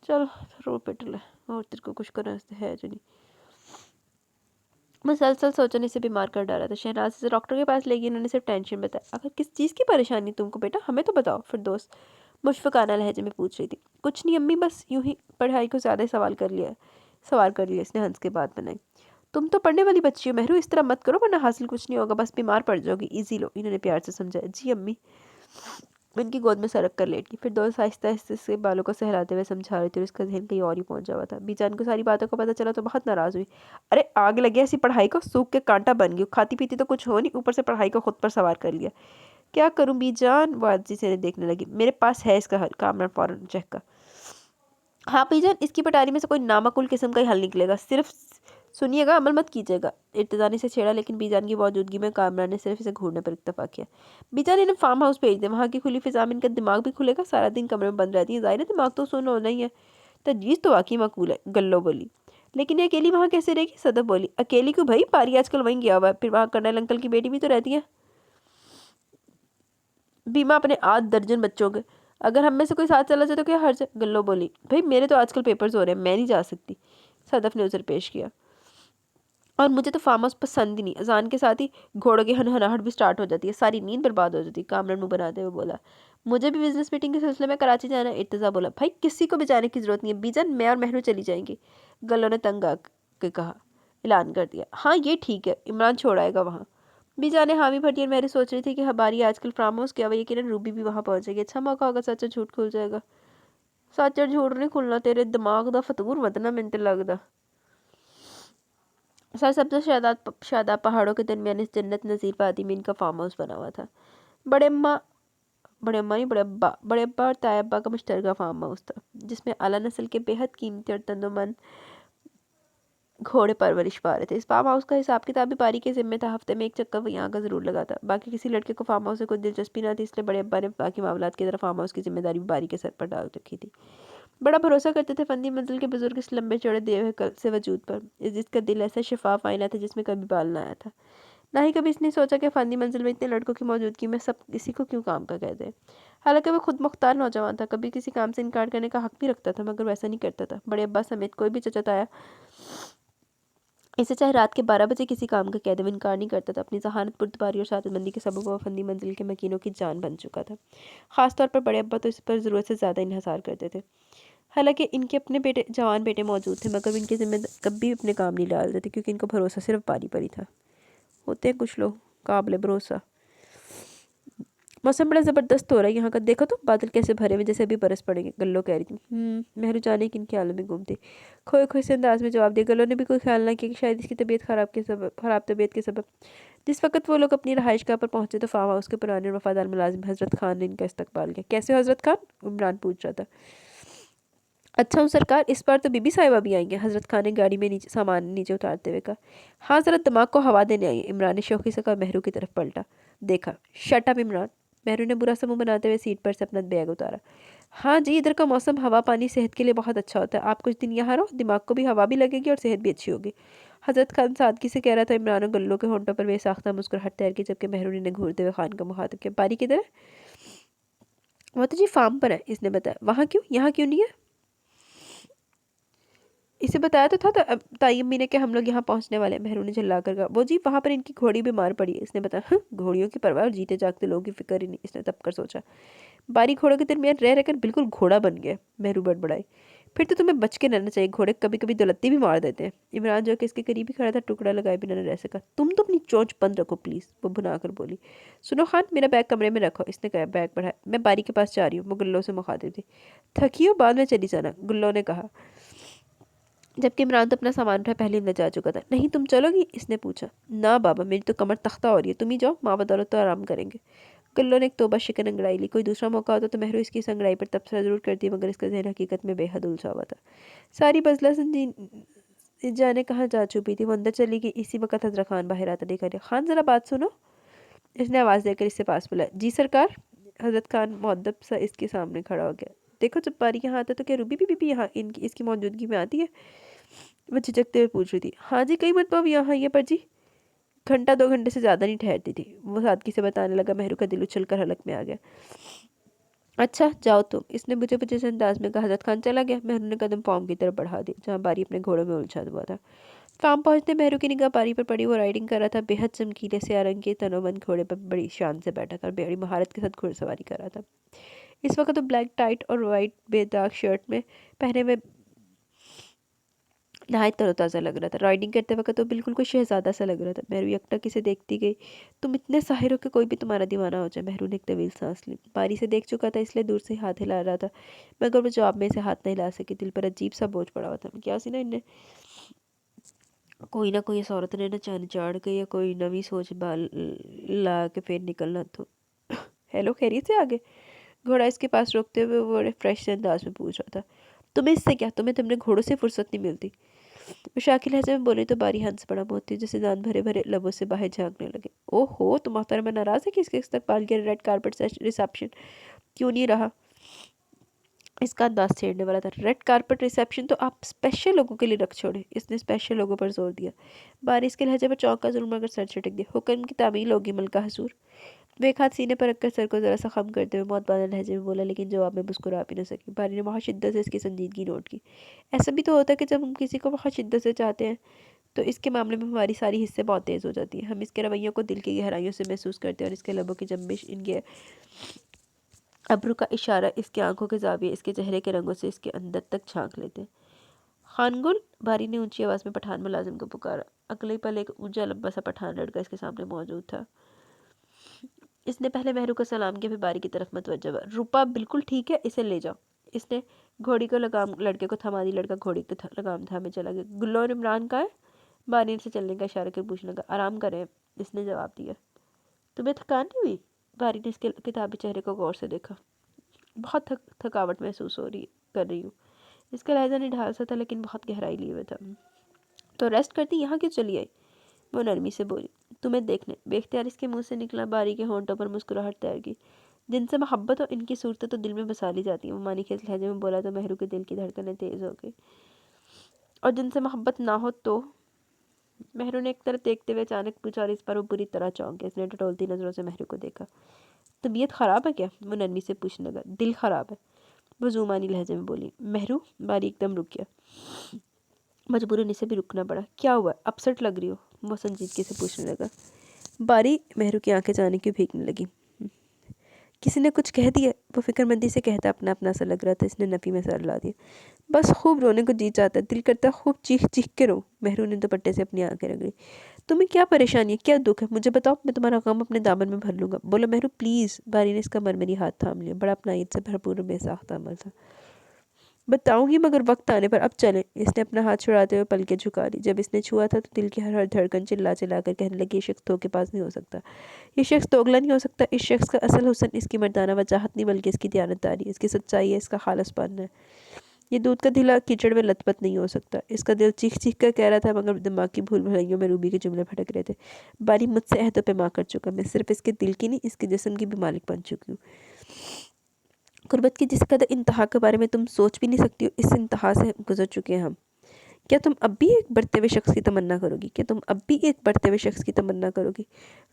چل رو پٹ لے, اور تیرے کو کچھ کرنا ہے جو نہیں. مسلسل سوچنے سے بیمار کر ڈالا تھا. شہناز سے ڈاکٹر کے پاس لے گئی. انہوں نے صرف ٹینشن بتایا. اگر کس چیز کی پریشانی تم کو بیٹا, ہمیں تو بتاؤ. فردوس مشفقانہ لہجے میں پوچھ رہی تھی. کچھ نہیں امی, بس یوں ہی پڑھائی کو زیادہ سوال کر لیا اس نے ہنس کے بات بنائی. تم تو پڑھنے والی بچی ہو مہرو, اس طرح مت کرو ورنہ حاصل کچھ نہیں ہوگا, بس بیمار پڑ جاؤ گی. ایزی لو, انہوں نے پیار سے سمجھایا. جی امی. ان کی گود میں سرک کر لیٹ گئی. پھر دوست آہستہ آہستہ سے بالوں کو سہلاتے ہوئے سمجھا رہے تھے, اور اس کا ذہن کہیں اور ہی پہنچ جا ہوا تھا. بی جان کو ساری باتوں کا پتہ چلا تو بہت ناراض ہوئی. ارے آگ لگی ایسی پڑھائی کو, سوکھ کے کانٹا بن گئی. کھاتی پیتی تو کچھ ہو نہیں, اوپر سے پڑھائی کو خود پر سوار کر لیا. کیا کروں بی جان, وہ عاجزی سے دیکھنے لگی. میرے پاس ہے اس کا حل. کامران فوراً چہکا. ہاں بی جان, اس کی پٹاری میں سے کوئی نامعقول قسم کا ہی حل نکلے گا, صرف سنیے گا, عمل مت کیجیے گا. ارتضا نے سے چھیڑا, لیکن بی جان کی موجودگی میں کامران نے صرف اسے گھورنے پر اکتفا کیا. بی جان انہیں فارم ہاؤس بھیج دیں, وہاں کی کھلی فضا میں ان کا دماغ بھی کھلے گا. سارا دن کمرے میں بند رہتی ہیں, ظاہر ہے دماغ تو سن ہونا ہی ہے. تجویز تو واقعی معقول ہے, گلو بولی. لیکن یہ اکیلی وہاں کیسے رہے گی, صدف بولی. اکیلی کیوں بھائی, پاری آج کل وہیں گیا ہوا ہے, پھر وہاں کرنل انکل کی بیٹی بھی تو رہتی ہے. بیما اپنے 8 درجن بچوں کے, اگر ہم میں سے کوئی ساتھ چلا جائے تو کیا حرج ہے. گلو بولی. بھائی میرے تو آج کل پیپرز ہو رہے ہیں, میں نہیں جا سکتی. صدف نے عذر پیش کیا. اور مجھے تو فارم ہاؤس پسند ہی نہیں. اذان کے ساتھ ہی گھوڑوں کی ہنہناہٹ بھی سٹارٹ ہو جاتی ہے, ساری نیند برباد ہو جاتی ہے. کامران منہ بناتے ہوئے بولا. مجھے بھی بزنس میٹنگ کے سلسلے میں کراچی جانا ہے. ارتضا بولا. بھائی کسی کو بھی جانے کی ضرورت نہیں ہے, بی جان میں اور مہنو چلی جائیں گی. گلو نے تنگ آ کے کہا, اعلان کر دیا. ہاں یہ ٹھیک ہے, عمران چھوڑ آئے گا وہاں. بی جانے حامی بھٹی اور مہری سوچ رہی تھی کہ ہماری آج کل فارم ہاؤس کیا ہوا, یقیناً روبی بھی وہاں پہنچے گی. اچھا موقع ہوگا, سچ جھوٹ کھل جائے گا. سچ اور جھوٹ نہیں کھلنا, تیرے دماغ دا فتور ودنا منت لگدا. سر سب سے شاداب پہاڑوں کے درمیان اس جنت نظیر وادی میں ان کا فارم ہاؤس بنا ہوا تھا. بڑے اماں نہیں, بڑے ابا اور تائے ابا کا مشترکہ فارم ہاؤس تھا, جس میں اعلیٰ نسل کے بے حد قیمتی اور تندومند گھوڑے پرورش پا رہے تھے. اس فارم ہاؤس کا حساب کتاب بھی باری کے ذمہ تھا. ہفتے میں ایک چکر وہ یہاں کا ضرور لگاتا. باقی کسی لڑکے کو فارم ہاؤس سے کوئی دلچسپی نہ تھی, اس لیے بڑے ابا نے باقی معاملات کی طرف فارم ہاؤس کی ذمہ داری باری کے سر پر ڈال رکھی تھی. بڑا بھروسہ کرتے تھے فندی منزل کے بزرگ اس لمبے چوڑے دیے ہوئے کل سے وجود پر, جس کا دل ایسا شفاف آئینہ تھا جس میں کبھی بال نہ آیا تھا. نہ ہی کبھی اس نے سوچا کہ فندی منزل میں اتنے لڑکوں کی موجودگی میں سب کسی کو کیوں کام کا کہہ دے. حالانکہ وہ خود مختار نوجوان تھا, کبھی کسی کام سے انکار کرنے کا حق بھی رکھتا تھا, مگر ویسا نہیں کرتا تھا. بڑے ابا سمیت کوئی بھی چچت آیا اسے چاہے رات کے 12 بجے کسی کام کا کہہ دے, وہ انکار نہیں کرتا تھا. اپنی ذہانت پرتباری اور شاطر مندی کے سبب وہ فندی منزل کے مکینوں کی جان بن چکا تھا. خاص طور پر بڑے ابا تو اس پر ضرورت سے زیادہ انحصار کرتے تھے. حالانکہ ان کے اپنے جوان بیٹے موجود تھے, مگر ان کے ذمہ کبھی اپنے کام نہیں ڈال دیتے, کیونکہ ان کا بھروسہ صرف باری پر ہی تھا. ہوتے ہیں کچھ لوگ قابل بھروسہ. موسم بڑا زبردست ہو رہا ہے یہاں کا, دیکھو تو بادل کیسے بھرے ہوئے, جیسے ابھی برس پڑیں گے. گلو کہہ رہی تھی. مہرو جانے کن خیالوں میں گھومتی. کھوئے کھوئے سے انداز میں جواب دیا. گلو نے بھی کوئی خیال نہ کیا کہ شاید اس کی طبیعت خراب طبیعت کے سبب. جس وقت وہ لوگ اپنی رہائش گاہ پر پہنچے تو فارم ہاؤس کے پرانے وفادار ملازم حضرت خان نے ان کا استقبال کیا. کیسے ہو حضرت خان, عمران پوچھ رہا تھا. اچھا ہوں سرکار, اس بار تو بی بی صاحبہ بھی آئیں گے, حضرت خان نے گاڑی میں سامان نیچے اتارتے ہوئے کہا. ہاں ذرا دماغ کو ہوا دینے آئی, عمران نے شوخی سے کہا. مہرو کی طرف پلٹا دیکھا. Shut up Imran. مہرو نے برا سا منہ بناتے ہوئے سیٹ پر سے اپنا بیگ اتارا. ہاں جی, ادھر کا موسم ہوا پانی صحت کے لیے بہت اچھا ہوتا ہے. آپ کچھ دن یہاں رہو, دماغ کو بھی ہوا بھی لگے گی اور صحت بھی اچھی ہوگی. حضرت خان سادگی سے کہہ رہا تھا. عمران اور گلو کے ہونٹوں پر بے ساختہ مسکراہٹ تیر کی, جبکہ مہرو نے گھورتے ہوئے خان کا مخاطب کیا. باری کدھر ہے؟ وہ تو جی فارم پر ہے, اس نے بتایا. وہاں کیوں, یہاں کیوں نہیں ہے؟ اسے بتایا تو تھا تائی امی نے کہ ہم لوگ یہاں پہنچنے والے ہیں. مہرو نے جھلا کر کہا. وہ جی وہاں پر ان کی گھوڑی بیمار پڑی ہے, اس نے بتایا. گھوڑیوں کی پرواہ اور جیتے جاگتے لوگوں کی فکر ہی نہیں, اس نے تب کر سوچا. باری گھوڑوں کے درمیان رہ کر بالکل گھوڑا بن گیا. مہرو بڑبڑائی. پھر تو تمہیں بچ کے رہنا چاہیے, گھوڑے کبھی کبھی دولتی بھی مار دیتے ہیں. عمران جو کہ اس کے قریب ہی کھڑا تھا ٹکڑا لگائے بنا نہ رہ سکا. تم تو اپنی چونچ بند رکھو پلیز, وہ بھنا کر بولی. سنو خان, میرا بیگ کمرے میں رکھو, اس نے کہا. بیگ بڑھایا. میں باری کے پاس جا رہی ہوں, وہ گلو سے مخاطب تھی. تھکی ہو, بعد میں چلی جانا, گلو نے کہا, جبکہ عمران تو اپنا سامان اٹھا پہلے میں جا چکا تھا. نہیں تم چلو گی, اس نے پوچھا. نہ بابا, میری تو کمر تختہ ہو رہی ہے, تم ہی جاؤ, ماں بدولت تو آرام کریں گے. گلو نے ایک توبہ شکن انگڑائی لی. کوئی دوسرا موقع ہوتا تو مہرو اس کی اس انگڑائی پر تبصرہ ضرور کرتی, مگر اس کا ذہن حقیقت میں بے حد الجھا ہوا تھا. ساری بزلہ جانے کہاں جا چھپی تھی. وہ اندر چلی گئی. اسی وقت حضرت خان باہر آتا دیکھا گیا. خان ذرا بات سنو, اس نے آواز دے کر اس سے پاس بلایا. جی سرکار. حضرت خان مؤدب سا اس کے سامنے کھڑا ہو گیا. دیکھو جب باری یہاں آتا تو کیا روبی بھی یہاں اس کی موجودگی میں آتی ہے؟ वो झिझकते हुए पूछ रही थी। हाँ जी, कई मरतबा यहाँ आई है पर जी। घंटा 2 घंटे से ज़्यादा नहीं ठहरती थी। वो सादगी से बताने लगा। महरू का दिल उछल कर हलक में आ गया। अच्छा जाओ तुम, इसने बुझे बुझे से अंदाज में कहा। हजरत खान चला गया। महरू ने कदम फार्म की तरफ बढ़ा दिया जहाँ बारी अपने घोड़ों में उलझा हुआ था। फार्म पहुंचते महरू की निगाह बारी पर पड़ी। वो राइडिंग कर रहा था। बेहद चमकीले स्या रंग के तनोमंद घोड़े पर बड़ी शान से बैठा था और बड़ी महारत के साथ घुड़सवारी कर रहा था। इस वक्त तो ब्लैक टाइट और वाइट बेदाग शर्ट में पहने हुए नहायत तरोताज़ा लग रहा था। राइडिंग करते वक्त तो बिल्कुल कोई शहजादा सा लग रहा था। महरू यकटक इसे देखती गई। तुम इतने साहिर हो कि कोई भी तुम्हारा दीवाना हो जाए। महरू ने एक तवील सांस ली। बारी से देख चुका था इसलिए दूर से हाथ हिला रहा था, मगर वो जवाब में से हाथ नहीं हिला सकी। दिल पर अजीब सा बोझ पड़ा हुआ था। क्या सी ना इन्हें कोई ना कोई इस औरत ने ना चांद चाड़ के या कोई नवी सोच बाल ला के फिर निकलना तो। हेलो, खैरियत से आगे? घोड़ा इसके पास रोकते हुए वो बड़े फ्रेश से अंदाज में पूछ रहा था। तुम्हें इससे क्या? तुम्हें तुमने घोड़ों से फुर्सत नहीं मिलती? वो शाकिल लहजे में बोले तो बारी हंस पड़ा। मोती जैसे दांत भरे भरे लबों से बाहर झांकने लगे। ओहो, तुम मोहतरमा नाराज है कि इसके इस्तकबाल के रेड कारपेट रिसेप्शन क्यों नहीं रहा? इसका अंदाज छेड़ने वाला था। रेड कारपेट रिसेप्शन तो आप स्पेशल लोगों के लिए रख छोड़े। इसने स्पेशल लोगों पर जोर दिया। बारिश के लहजे पर चौंका जरूर मगर सर झटक दिया। हुक्म की तामील होगी मलका हजूर। वो एक हाथ सीने पर रखकर सर को जरा सा खम करते हुए मौत बाला लहजे में बोला, लेकिन जवाब में मुस्कुरा भी न सकी। बारी ने बहुत शिद्दत से इसकी संजीदगी नोट की। ऐसा भी तो होता है कि जब हम किसी को बहुत शिद्दत से चाहते हैं तो इसके मामले में हमारी सारी हिस्से बहुत तेज़ हो जाती है। हम इसके रवैयों को दिल की गहराइयों से महसूस करते हैं और इसके लबों की जंबिश, इनके अब्रू का इशारा, इसकी आंखों के जाविये, इसके चेहरे के रंगों से इसके अंदर तक झांक लेते हैं। खानगुल, बारी ने ऊंची आवाज़ में पठान मुलाजिम को पुकारा। अगले पल एक ऊंचा लंबा सा पठान लड़का इसके सामने मौजूद था। इसने पहले महरू को सलाम किया, फिर बारी की तरफ मतवज्जा हुआ। रूपा बिल्कुल ठीक है, इसे ले जाओ। इसने घोड़ी को लगाम लड़के को थमा दी। लड़का घोड़ी को लगाम थामे चला गया। गुल्लो और इमरान कहाँ है? बारी से चलने का इशारा कर पूछने लगा। आराम करें, इसने जवाब दिया। तुम्हें थकान नहीं हुई? बारी ने इसके किताबी चेहरे को गौर से देखा। बहुत थकावट महसूस हो रही कर रही हूँ। इसका लहजा निढाल सा था लेकिन बहुत गहराई लिए हुए था। तो रेस्ट करती यहाँ क्यों चली आई? वो नरमी से बोली। तुम्हें देखने। बेख्तियार इसके मुंह से निकला। बारी के होंठों पर मुस्कुराहट तैर गई। जिनसे मोहब्बत हो इनकी सूरतें तो दिल में बसा ली जाती है। वो मानी के इस लहजे में बोला तो महरू के दिल की धड़कनें तेज हो गई। और जिनसे मोहब्बत ना हो तो? महरू ने एक तरफ देखते हुए अचानक पूछा और इस पर वो बुरी तरह चौंक गया। इसने टटोलती नजरों से महरू को देखा। तबीयत खराब है क्या? वो नरमी से पूछने लगा। दिल खराब है, वो जुमानी लहजे में बोली। महरू, बारी एकदम रुक गया। मजबूरन इसे भी रुकना पड़ा। क्या हुआ? अपसेट लग रही हो? वो संजीदगी से पूछने लगा। बारी, महरू की आंखें जाने की भीगने लगी। किसी ने कुछ कह दिया? वो फिक्रमंदी से कहता अपना अपना सा लग रहा था। इसने नफ़ी में सर ला दिया। बस खूब रोने को जी चाहता है, दिल करता है खूब चीख चीख के रो। महरू ने दुपट्टे से अपनी आंखें रगड़ी। तुम्हें क्या परेशानी है, क्या दुख है? मुझे बताओ, मैं तुम्हारा गम अपने दामन में भर लूँगा। बोलो महरू प्लीज़। बारी ने इसका मरमरी हाथ थाम लिया। बड़ा अपनाइत से भरपूर बेसाख्ता अमल था। बताऊंगी मगर वक्त आने पर, अब चलें। इसने अपना हाथ छुड़ाते हुए पलकें झुका ली। जब इसने छुआ था तो दिल की हर हर धड़कन चिल्ला चिल्ला कर कहने लगी, ये शख्स तो के पास नहीं हो सकता, ये शख्स दोगला नहीं हो सकता। इस शख्स का असल हुस्न इसकी मर्दाना वजाहत नहीं बल्कि इसकी दयानतदारी है, इसकी सच्चाई है, इसका खालसपन है। ये दूध का ढीला कीचड़ में लथपथ नहीं हो सकता। इसका दिल चीख चीख कर कह रहा था मगर दिमाग की भूल भुलैयों में रूबी के जुमले भटक रहे थे। बारी मुझसे अहद पे माँ कर चुका। मैं सिर्फ इसके दिल की नहीं, इसके जिस्म की भी मालिक बन चुकी हूँ। गुर्बत की जिस कदर इंतहा के बारे में तुम सोच भी नहीं सकती हो, इस इंतहा से गुजर चुके हैं हम। क्या तुम अब भी एक बढ़ते हुए शख्स की तमन्ना करोगी? क्या तुम अब भी एक बढ़ते हुए शख्स की तमन्ना करोगी?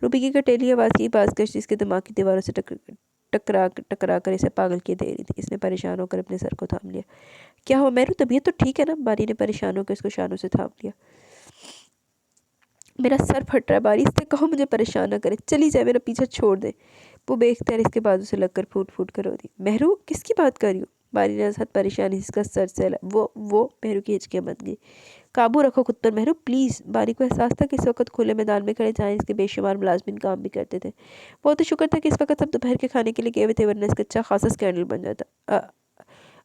रूबी की कटेली आवाज़ की बाज़गश जिसके दिमाग की दीवारों से टकरा टकरा कर इसे पागल किए दे रही थी। इसने परेशान होकर अपने सर को थाम लिया। क्या हुआ मेरू, तबीयत तो ठीक है ना? बारी ने परेशान होकर इसको शानों से थाम लिया। मेरा सर फट रहा है बारी, इससे कहो मुझे परेशान ना करे, चली जाए, मेरा पीछा छोड़ दे। वो बेख्तियार इसके बाजू से लगकर फूट फूट कर रो दी। महरू, किसकी बात कर रही हो? बारी ने हद परेशानी इसका सर से वो महरू की हिचकियाँ बन गई। काबू रखो खुद पर महरू प्लीज़। बारी को एहसास था कि इस वक्त खुले मैदान में खड़े जहाँ इसके बेशुमार मुलाजमिन काम भी करते थे। वो तो शुक्र था कि इस वक्त सब दोपहर के खाने के लिए गए हुए थे, वरना इसका अच्छा खासा स्कैंडल बन जाता।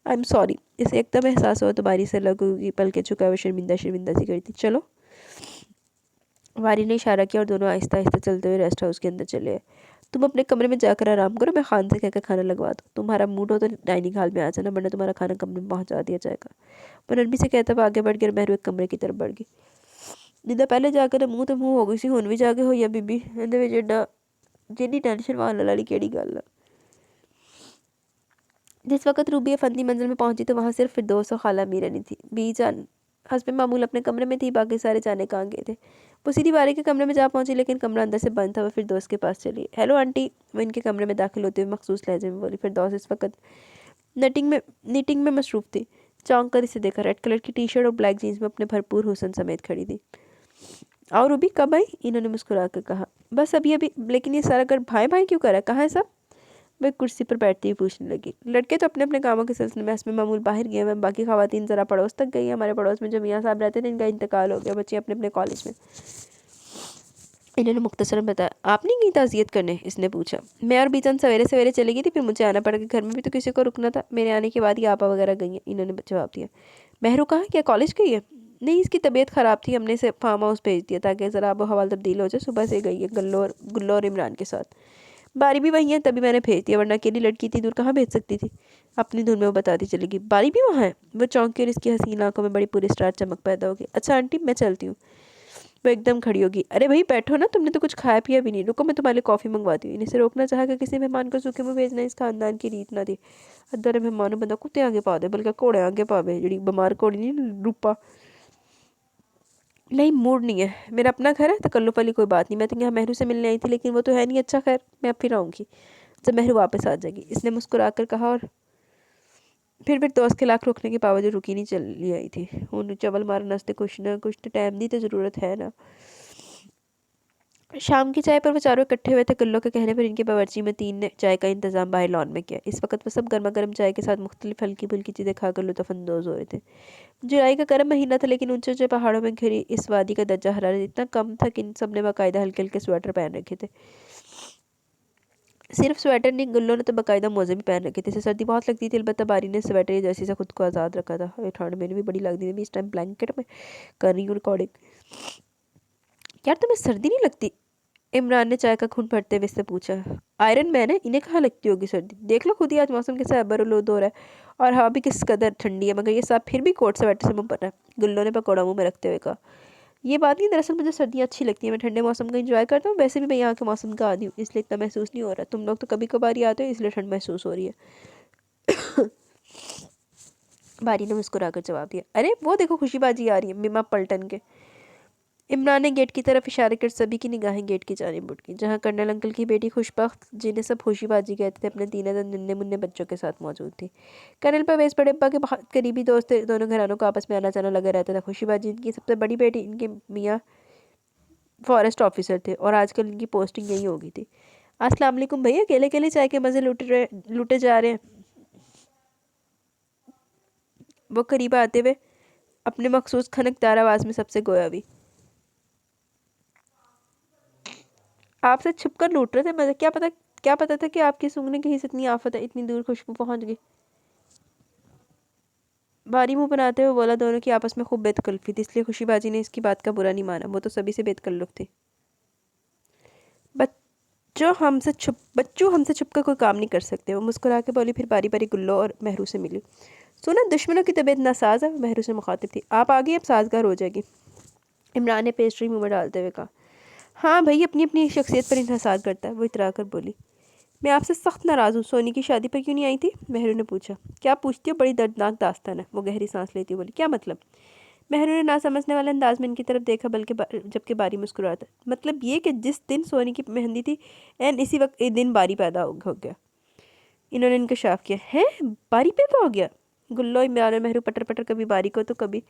I am sorry. इसे एकदम एहसास हुआ तो बारी से लगूगी पलके चुका हुआ शर्मिंदा शर्मिंदा सी करती। चलो। बारी ने इशारा किया और दोनों आहिस्ता आहिस्ता चलते हुए रेस्ट हाउस के अंदर चले। तुम अपने कमरे में जाकर आराम करो, मैं खान से कहकर खाना लगवा दूँ। तुम्हारा मूड हो तो डाइनिंग हॉल में आ जाना, वरना तुम्हारा खाना कमरे में पहुँचा दिया जाएगा। वो नरमी से कहता हुआ आगे बढ़ गया। महरू एक कमरे की तरफ बढ़ गई। जिदा पहले जाकर मूँह तो मूँह हो गई सी, हुण भी जाके होई आ बीबी। इहदे विच एडा जिन्नी टेंशन वाल वाली केड़ी गल है। जिस वक्त रूबी अफंदी मंजिल में पहुंची तो वहाँ सिर्फ फिरदौस और खाला मीरा नहीं थी। बीजान हस्बैंड मामूल अपने कमरे में थी, बाकी सारे जाने कहाँ गए थे। वो सीधी बारी के कमरे में जा पहुंची, लेकिन कमरा अंदर से बंद था। वो फिर दोस्त के पास चली। हेलो आंटी, वो इनके कमरे में दाखिल होते हुए मखसूस लहजे में बोली। फिर दोस्त इस वक्त नीटिंग में मसरूफ थी। चौंक कर इसे देखा। रेड कलर की टी शर्ट और ब्लैक जीन्स में अपने भरपूर हुस्न समेत खड़ी थी। और रूबी कब आई? इन्होंने मुस्कुरा कर कहा। बस अभी अभी। लेकिन ये सारा घर भाई भाई क्यों कर रहा है? कहाँ है सब? वह कुर्सी पर बैठती हुई पूछने लगी। लड़के तो अपने अपने कामों के सिलसिले में हस्बैंड मामूल बाहर गए हैं, बाकी खवातीन ज़रा पड़ोस तक गई हैं। हमारे पड़ोस में जो मियाँ साहब रहते थे, इनका इंतकाल हो गया। बच्चे अपने अपने कॉलेज में। इन्होंने मुख्तसरन बताया। आप नहीं गई ताज़ियत करने? इसने पूछा। मैं और बीचन सवेरे सवेरे चली गई थी, फिर मुझे आना पड़ा कि घर में भी तो किसी को रुकना था। मेरे आने के बाद ही आपा वगैरह गई हैं, इन्होंने जवाब दिया। महरू कहाँ? क्या कॉलेज गई है? नहीं, इसकी तबीयत ख़राब थी, हमने इसे फार्म हाउस भेज दिया ताकि ज़रा आबो हवा तब्दील हो जाए। सुबह से गई है गुल्लो और इमरान के साथ। बारी भी वही है, तभी मैंने भेज दिया, वरना अकेली लड़की इतनी दूर कहाँ भेज सकती थी। अपनी धुन में वो बताती चलेगी। बारी भी वहाँ है? वो चौंकी और इसकी हसीन आंखों में बड़ी पूरी स्टार चमक पैदा होगी। अच्छा आंटी, मैं चलती हूँ। वो एकदम खड़ी होगी। अरे भाई बैठो ना, तुमने तो कुछ खाया पिया भी नहीं। रुको, मैं तुम्हारे लिए कॉफ़ी मंगवाती हूँ। इन्हें रोकना चाहा कि किसी मेहमान को सूखे मुँह भेजना इस खानदान की रीत ना थी। अदर मेहमानों बंदा कुत्ते आगे पा दे, बल्कि घोड़े आगे पावे। जी बीमार घोड़ी नहीं रूपा। नहीं, मूड नहीं है। मेरा अपना घर है, तकल्लुफ़ वाली कोई बात नहीं। मैं तो यहाँ महरू से मिलने आई थी, लेकिन वो तो है नहीं। अच्छा खैर, मैं अब फिर आऊँगी जब महरू वापस आ जाएगी, इसने मुस्कुरा कर कहा। और फिर दोस्त के लाख रोकने के बावजूद रुकी नहीं, चली आई थी। उन चवल मारन वास्ते कुछ ना कुछ तो टाइम दी तो ज़रूरत है ना। शाम की चाय पर वो चारों इकट्ठे हुए थे। गुल्लो के कहने पर इनके बावर्ची में तीन ने चाय का इंतजाम बाहर लॉन में किया। इस वक्त वो सब गर्मा गर्म चाय के साथ मुख्तलिफ हल्की फुल्की चीज़ें खाकर लुत्फ़अंदोज़ हो रहे थे। जुलाई का गर्म महीना था, लेकिन ऊंचे ऊंचे पहाड़ों में घिरी इस वादी का दर्जा हरारत इतना कम था कि इन सब ने बाकायदा हल्के हल्के स्वेटर पहन रखे थे। सिर्फ स्वेटर नहीं, गुल्लो ने तो बाकायदा मोजे भी पहन रखे थे। इसे सर्दी बहुत लगती थी, अलबत्ता बारी ने स्वेटर या जर्सी से खुद को आज़ाद रखा था। ये ठंड मैंने भी बड़ी लगती थी। मैं इस टाइम ब्लैंकेट में कर रही हूँ रिकॉर्डिंग। यार तुम्हें सर्दी नहीं लगती? इमरान ने चाय का खून भरते हुए इससे पूछा। आयरन मैन है, इन्हें कहाँ लगती होगी सर्दी? देख लो खुद ही, आज मौसम कैसा अबरलोद हो रहा है और हवा भी किस कदर ठंडी है, मगर ये सब फिर भी कोट स्वेटर से मुंह पर है। गुल्लो ने पकौड़ा मुंह में रखते हुए कहा। ये बात नहीं, दरअसल मुझे सर्दियाँ अच्छी लगती हैं। मैं ठंडे मौसम का एंजॉय करता हूँ। वैसे भी मैं यहाँ के मौसम का आदी हूँ, इसलिए इतना महसूस नहीं हो रहा। तुम लोग तो कभी कभार ही आते हो, इसलिए ठंड महसूस हो रही है। बारी ने मुस्कुराकर जवाब दिया। अरे वो देखो, खुशी बाजी आ रही है मिमा पलटन के। इमरान ने गेट की तरफ इशारे कर सभी की निगाहें गेट की जानिब उठकी, जहाँ कर्नल अंकल की बेटी खुशबख्त, जिन्हें सब खुशीबाजी कहते थे, अपने तीन नन्हे मुन्ने बच्चों के साथ मौजूद थी। कर्नल परवेज़ बड़े अब्बा के बहुत करीबी दोस्त थे। दोनों घरानों को आपस में आना जाना लगा रहता था। खुशीबाजी इनकी सबसे बड़ी बेटी, इनके मियाँ फॉरेस्ट ऑफिसर थे और आजकल इनकी पोस्टिंग यही हो गई थी। अस्सलाम वालेकुम भैया, अकेले अकेले चाय के मज़े लूटे जा रहे हैं। वो करीब आते हुए अपने मखसूस खनकदार आवाज़ में सबसे गोया भी। आपसे छुपकर लूट रहे थे मज़े। क्या पता था कि आपकी सूंघने की हिस्स इतनी आफत है, इतनी दूर खुशबू पहुंच गई। बारी मुंह बनाते हुए बोला। दोनों की आपस में खूब बेतकल्फी थी, इसलिए खुशीबाजी ने इसकी बात का बुरा नहीं माना। वो तो सभी से बेतकल्लुफ थी। बच्चों हमसे छुप कर कोई काम नहीं कर सकते, वो मुस्कुरा के बोली। फिर बारी बारी गुल्लो और महरू से मिली। सुना, दुश्मनों की तबीयत नासाज है। महरू से मुखातिब थी। आप आ गई, अब साजगार हो जाएगी, इमरान ने पेस्ट्री मुंह में डालते हुए कहा। हाँ भाई, अपनी अपनी शख्सियत पर इंहसार करता है, वो इतरा कर बोली। मैं आपसे सख्त नाराज़ हूँ। सोनी की शादी पर क्यों नहीं आई थी? महरू ने पूछा। क्या पूछती हो, बड़ी दर्दनाक दास्तान है। वो गहरी सांस लेती बोली। क्या मतलब? महरू ने ना समझने वाले अंदाज में इनकी तरफ देखा, बल्कि जबकि बारी मुस्कुराता। मतलब ये कि जिस दिन सोनी की मेहंदी थी, एन इसी वक्त एक दिन बारी पैदा हो गया। इन्होंने इंकशाफ किया। है? बारी पैदा हो गया? गुल्लो, इमरान और महरू पटर पटर कभी बारी को तो कभी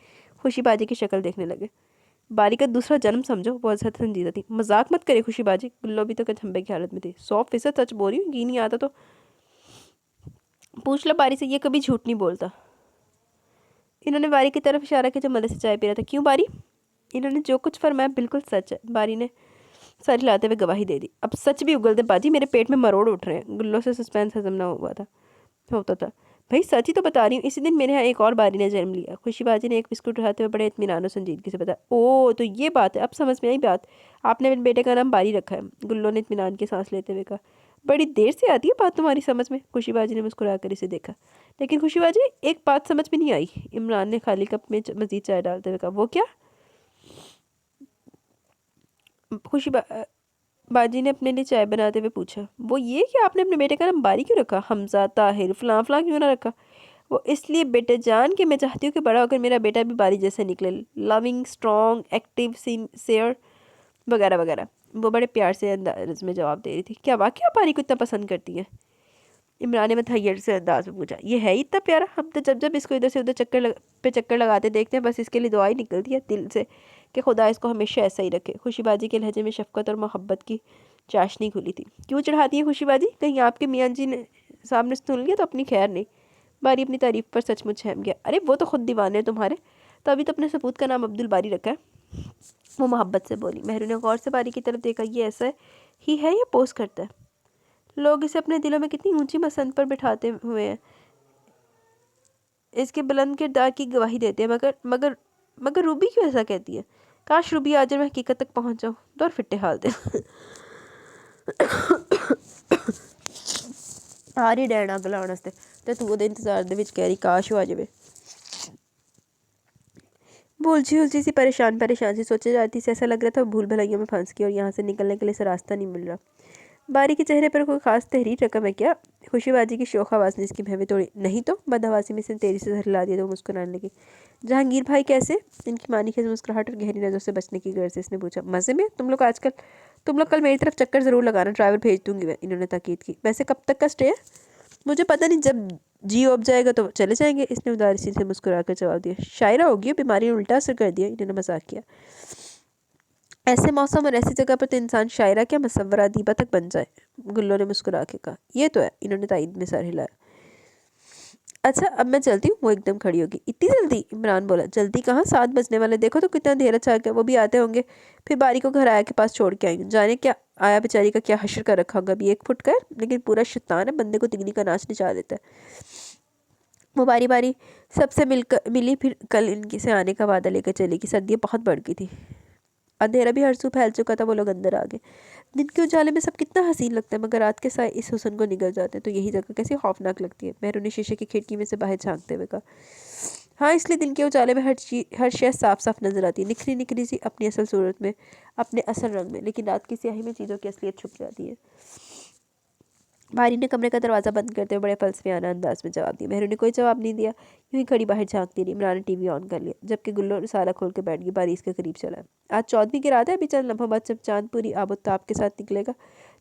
खुशीबाजी की शक्ल देखने लगे। बारी का दूसरा जन्म समझो। बहुत ज़्यादा संजीदा थी। मजाक मत करे खुशीबाजी। गुल्लो भी तो कचंबे की हालत में थी। 100% सच बोल रही हूँ, घी नहीं आता तो पूछ लो बारी से, ये कभी झूठ नहीं बोलता। इन्होंने बारी की तरफ इशारा किया जो मदद से चाय पी रहा था। क्यों बारी? इन्होंने जो कुछ फरमाया बिल्कुल सच है। बारी ने सर हिलाते हुए गवाही दे दी। अब सच भी उगल दे बाजी, मेरे पेट में मरोड़ उठ रहे हैं। गुल्लो से सस्पेंस हजम ना हुआ था होता था। भाई सच ही तो बता रही हूँ, इसी दिन मेरे यहाँ एक और बारी ने जन्म लिया। खुशीबाजी ने एक बिस्कुट उठाते हुए बड़े इत्मीनान और संजीदगी से बताया। ओ तो ये बात है, अब समझ में आई बात। आपने मेरे बेटे का नाम बारी रखा है। गुल्लो ने इत्मीनान की सांस लेते हुए कहा। बड़ी देर से आती है बात तुम्हारी समझ में। खुशीबाजी ने मुस्कुरा कर इसे देखा। लेकिन खुशीबाजी, एक बात समझ में नहीं आई। इमरान ने खाली कप में मजीद चाय डालते हुए कहा। वो क्या? बाजी ने अपने लिए चाय बनाते हुए पूछा। वो ये कि आपने अपने बेटे का नाम बारी क्यों रखा? हमजा, ताहिर, फलां फलां क्यों ना रखा? وہ اس لیے بیٹے جان کہ میں چاہتی ہوں کہ بڑا ہو کر میرا بیٹا بھی باری جیسے نکلے، لونگ، اسٹرانگ، ایکٹیو، سنسیئر وغیرہ وغیرہ۔ وہ بڑے پیار سے انداز میں جواب دے رہی تھی۔ کیا واقعی آپ باری کو اتنا پسند کرتی ہیں؟ عمران نے متحیر سے انداز میں پوچھا۔ یہ ہے ہی اتنا پیارا، ہم تو جب جب اس کو ادھر سے ادھر چکر لگاتے دیکھتے ہیں بس اس کے لیے دعائیں نکلتی ہے دل سے کہ خدا اس کو ہمیشہ ایسا ہی رکھے۔ خوشی باجی کے لہجے میں شفقت اور محبت کی چاشنی کھلی تھی۔ کیوں چڑھاتی ہیں خوشی باجی؟ کہیں آپ کے میاں جی نے سامنے سن لیا تو اپنی خیر نہیں۔ باری اپنی تعریف پر سچ مچ ہم گیا۔ ارے وہ تو خود دیوانے ہیں تمہارے، تو ابھی تو اپنے سپوت کا نام عبدالباری رکھا ہے، وہ محبت سے بولی۔ مہرو نے غور سے باری کی طرف دیکھا۔ یہ ایسا ہی ہے یا پوز کرتا ہے؟ لوگ اسے اپنے دلوں میں کتنی اونچی مسند پر بٹھاتے ہوئے ہیں، اس کے بلند کردار کی گواہی دیتے ہیں، مگر روبی کیوں ایسا کہتی ہے؟ کاش روبی آج میں حقیقت تک پہنچ جاؤں، دور فٹے حال دے۔ آ رہی ڈیڈ اگ لاؤن واسطے تے تو دے انتظار دے وچ کہہ رہی کاش وہ آ جاوے۔ بھولچی سی پریشان سی سوچے جاتی سے ایسا لگ رہا تھا وہ بھول بھلائیوں میں پھنس گئی اور یہاں سے نکلنے کے لیے اسے راستہ نہیں مل رہا۔ باری کے چہرے پر کوئی خاص تحریر رقم ہے کیا؟ خوشی باجی کی شوخ آواز نے اس کی بھویں توڑی۔ نہیں تو، بدحواسی میں سے تیزی سے سر ہلا دیا تو وہ مسکرانے لگی۔ جہانگیر بھائی کیسے؟ ان کی مانی خیز مسکراہٹ اور گہری نظروں سے بچنے کی غرض سے اس نے پوچھا۔ مزے میں؟ تم لوگ کل میری طرف چکر ضرور لگانا، ڈرائیور بھیج دوں گی میں، انہوں نے تاکید کی۔ ویسے کب تک کا اسٹے ہے؟ مجھے پتہ نہیں، جب جی اوب جائے گا تو چلے جائیں گے، اس نے اداسی سے مسکرا کر جواب دیا۔ شاعرہ ہوگی، بیماری نے الٹا اثر کر دیا، انہوں نے مذاق کیا۔ ایسے موسم اور ایسی جگہ پر تو انسان شاعرہ کیا مصورہ ادیبہ تک بن جائے، گلو نے مسکرا کے کہا۔ یہ تو ہے، انہوں نے تائید میں سر ہلایا۔ اچھا اب میں چلتی ہوں، وہ ایک دم کھڑی ہوگی۔ اتنی جلدی؟ عمران بولا۔ جلدی کہاں، 7 بجنے والے، دیکھو تو کتنا اندھیرا چھا گیا، وہ بھی آتے ہوں گے، پھر باری کو گھر آیا کے پاس چھوڑ کے آئی ہوں، جانے کیا آیا بیچاری کا کیا حشر کر رکھا ہوگا، ابھی 1 فٹ کا ہے لیکن پورا شیطان ہے، بندے کو تگنی کا ناچ نچا دیتا ہے۔ وہ باری باری سب سے ملی، پھر کل ان سے آنے کا وعدہ لے کر چلی گی۔ سردیاں بہت بڑھ گئی تھی، اندھیرا بھی ہر سو پھیل چکا تھا، وہ لوگ اندر آ گئے۔ دن کے اجالے میں سب کتنا حسین لگتا ہے، مگر رات کے سائے اس حسن کو نگل جاتے ہیں، تو یہی جگہ کیسی خوفناک لگتی ہے، مہرو نے شیشے کی کھڑکی میں سے باہر جھانکتے ہوئے کہا۔ ہاں اس لیے دن کے اجالے میں ہر شے صاف صاف نظر آتی ہے، نکھری نکھری سی اپنی اصل صورت میں، اپنے اصل رنگ میں، لیکن رات کی سیاہی میں چیزوں کی اصلیت چھپ جاتی ہے۔ باری نے کمرے کا دروازہ بند کرتے ہوئے بڑے فلسفیانہ انداز میں جواب دیا۔ مہرو نے کوئی جواب نہیں دیا، یوں ہی کھڑی باہر جھانکتی رہی۔ عمران نے ٹی وی آن کر لیا، جبکہ گلو رسالہ کھول کے بیٹھ گئی۔ باری اس کے قریب چلا۔ آج 14ویں کی رات ہے، ابھی چند لمحوں بعد جب چاند پوری آب و تاب کے ساتھ نکلے گا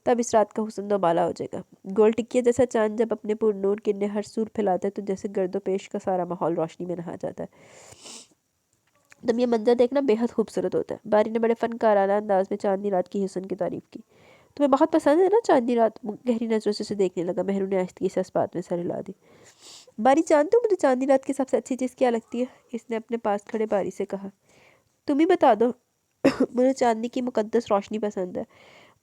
تب اس رات کا حسن دوبالا ہو جائے گا۔ گول ٹکیا جیسا چاند جب اپنے پر نور کرنیں ہر سور پھیلاتا ہے تو جیسے گرد و پیش کا سارا ماحول روشنی میں نہا جاتا ہے۔ تب یہ منظر دیکھنا بے حد خوبصورت ہوتا ہے۔ باری نے بڑے فنکارانہ انداز میں چاندنی رات کی حسن کی تعریف کی۔ تمہیں بہت پسند ہے نا چاندنی رات؟ گہری نظروں سے اسے دیکھنے لگا۔ مہرو نے آہستگی سے اس بات میں سر ہلا دی۔ باری جانتے ہو مجھے چاندنی رات کی سب سے اچھی چیز کیا لگتی ہے؟ اس نے اپنے پاس کھڑے باری سے کہا۔ تم ہی بتا دو۔ مجھے چاندنی کی مقدس روشنی پسند ہے،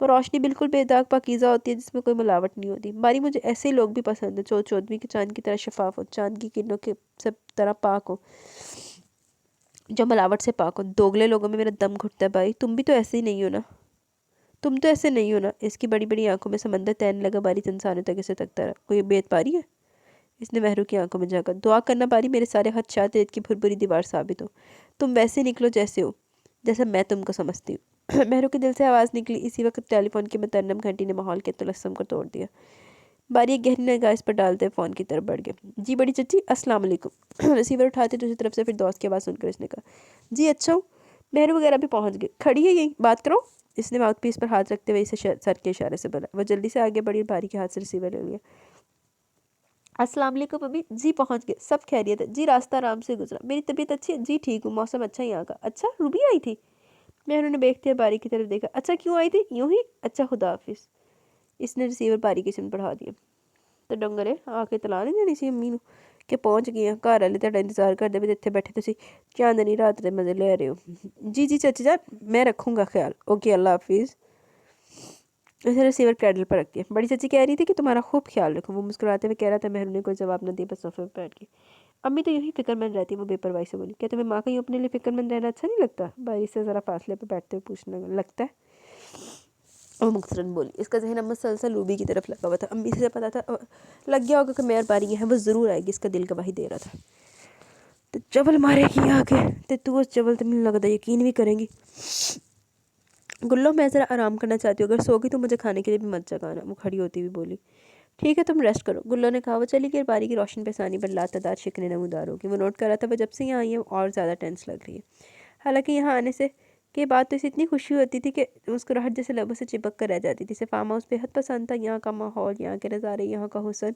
وہ روشنی بالکل بے داغ پاکیزہ ہوتی ہے جس میں کوئی ملاوٹ نہیں ہوتی۔ باری مجھے ایسے ہی لوگ بھی پسند ہیں جو 14ویں کے چاند کی طرح شفاف ہو، چاند کی کرنوں کے سب طرح پاک ہو، جو ملاوٹ سے پاک ہو۔ دوگلے لوگوں میں میرا دم گھٹتا ہے بھائی، تم بھی تو ایسے ہی نہیں ہو نا؟ تم تو ایسے نہیں ہو نا؟ اس کی بڑی بڑی آنکھوں میں سمندر تیرنے لگا۔ باری انسانوں تک اسے تکتا رہا۔ کوئی بیت پاری ہے؟ اس نے مہرو کی آنکھوں میں جا کر۔ دعا کرنا باری میرے سارے خدشات ریت کی بھربری دیوار ثابت ہو، تم ویسے نکلو جیسے ہو، جیسا میں تم کو سمجھتی ہوں۔ مہرو کے دل سے آواز نکلی۔ اسی وقت ٹیلی فون کی مترنم گھنٹی نے ماحول کے طلسم کو توڑ دیا۔ باری ایک گہری نگاہ اس پر ڈالتے ہوئے فون کی طرف بڑھ گئے۔ جی بڑی چچی، السلام علیکم۔ ریسیور اٹھاتے دوسری طرف سے پھر دوست کی آواز سن کر اس نے کہا۔ جی اچھا ہوں، مہرو وغیرہ بھی پہنچ گئے، کھڑی ہے یہیں بات کرو؟ اس نے ماؤتھ پیس پر ہاتھ رکھتے ہوئے اسے سر کے اشارے سے بولا۔ وہ جلدی سے آگے بڑھی اور باری کے ہاتھ سے ریسیور لے لیا۔ السلام علیکم امی جی، پہنچ گئے، سب خیریت ہے جی، راستہ آرام سے گزرا، میری طبیعت اچھی ہے جی، ٹھیک ہوں، موسم اچھا ہے یہاں کا۔ اچھا روبی آئی تھی؟ مہرو نے بیٹھتے ہوئے باری کی طرف دیکھا۔ اچھا کیوں آئی تھی؟ یوں ہی؟ اچھا خدا حافظ۔ اس نے ریسیور باری کی سم پڑھا دیا۔ تو ڈنگرے آ کے اطلاع نہیں دینی سی امی نو کہ پہنچ گئی ہیں، گھر والے تہاڈا انتظار کرتے بھی اتنے بیٹھے تسی چاندنی رات دے مزے لے رہے ہو۔ جی جی چچی جان، میں رکھوں گا خیال، اوکے اللہ حافظ۔ اس نے ریسیور کریڈل پر رکھ دیا۔ بڑی چچی کہہ رہی تھی کہ تمہارا خوب خیال رکھوں، وہ مسکراتے ہوئے کہہ رہا تھا۔ مہرو نے کوئی جواب نہ دیا، بس صوفے پہ بیٹھ گئی۔ امی تو یوں ہی فکر مند رہتی، وہ بے پرواہی سے بولی۔ کیا تمہیں ماں کا یوں اپنے لیے فکر مند رہنا اچھا نہیں لگتا؟ بھائی سے ذرا فاصلے پہ بیٹھتے ہوئے پوچھنے لگتا ہے، وہ مختصراً بولی۔ اس کا ذہن مسلسل روبی کی طرف لگا ہوا تھا۔ امی سے پتا تھا، لگ گیا ہوگا کہ مہر باری ہے، وہ ضرور آئے گی، اس کا دل گواہی دے رہا تھا۔ تو چول مارے گی آگے تے تو اس چول تے مجھے لگتا یقین بھی کریں گی۔ گلو میں ذرا آرام کرنا چاہتی ہوں، اگر سو گئی تو مجھے کھانے کے لیے بھی مت جگانا، وہ کھڑی ہوتی ہوئی بولی۔ ٹھیک ہے تم ریسٹ کرو، گلو نے کہا۔ وہ چلی گئی اور باری کی روشن پیشانی پر لاتعداد شکنیں نمودار ہوگی۔ وہ نوٹ کر رہا تھا وہ جب سے یہاں آئی ہے اور زیادہ ٹینس لگ رہی ہے۔ حالانکہ یہاں آنے سے کے بعد تو اسے اتنی خوشی ہوتی تھی کہ مسکراہٹ جیسے لبوں سے چپک کر رہ جاتی تھی۔ اسے فارم ہاؤس بے حد پسند تھا، یہاں کا ماحول، یہاں کے نظارے، یہاں کا حسن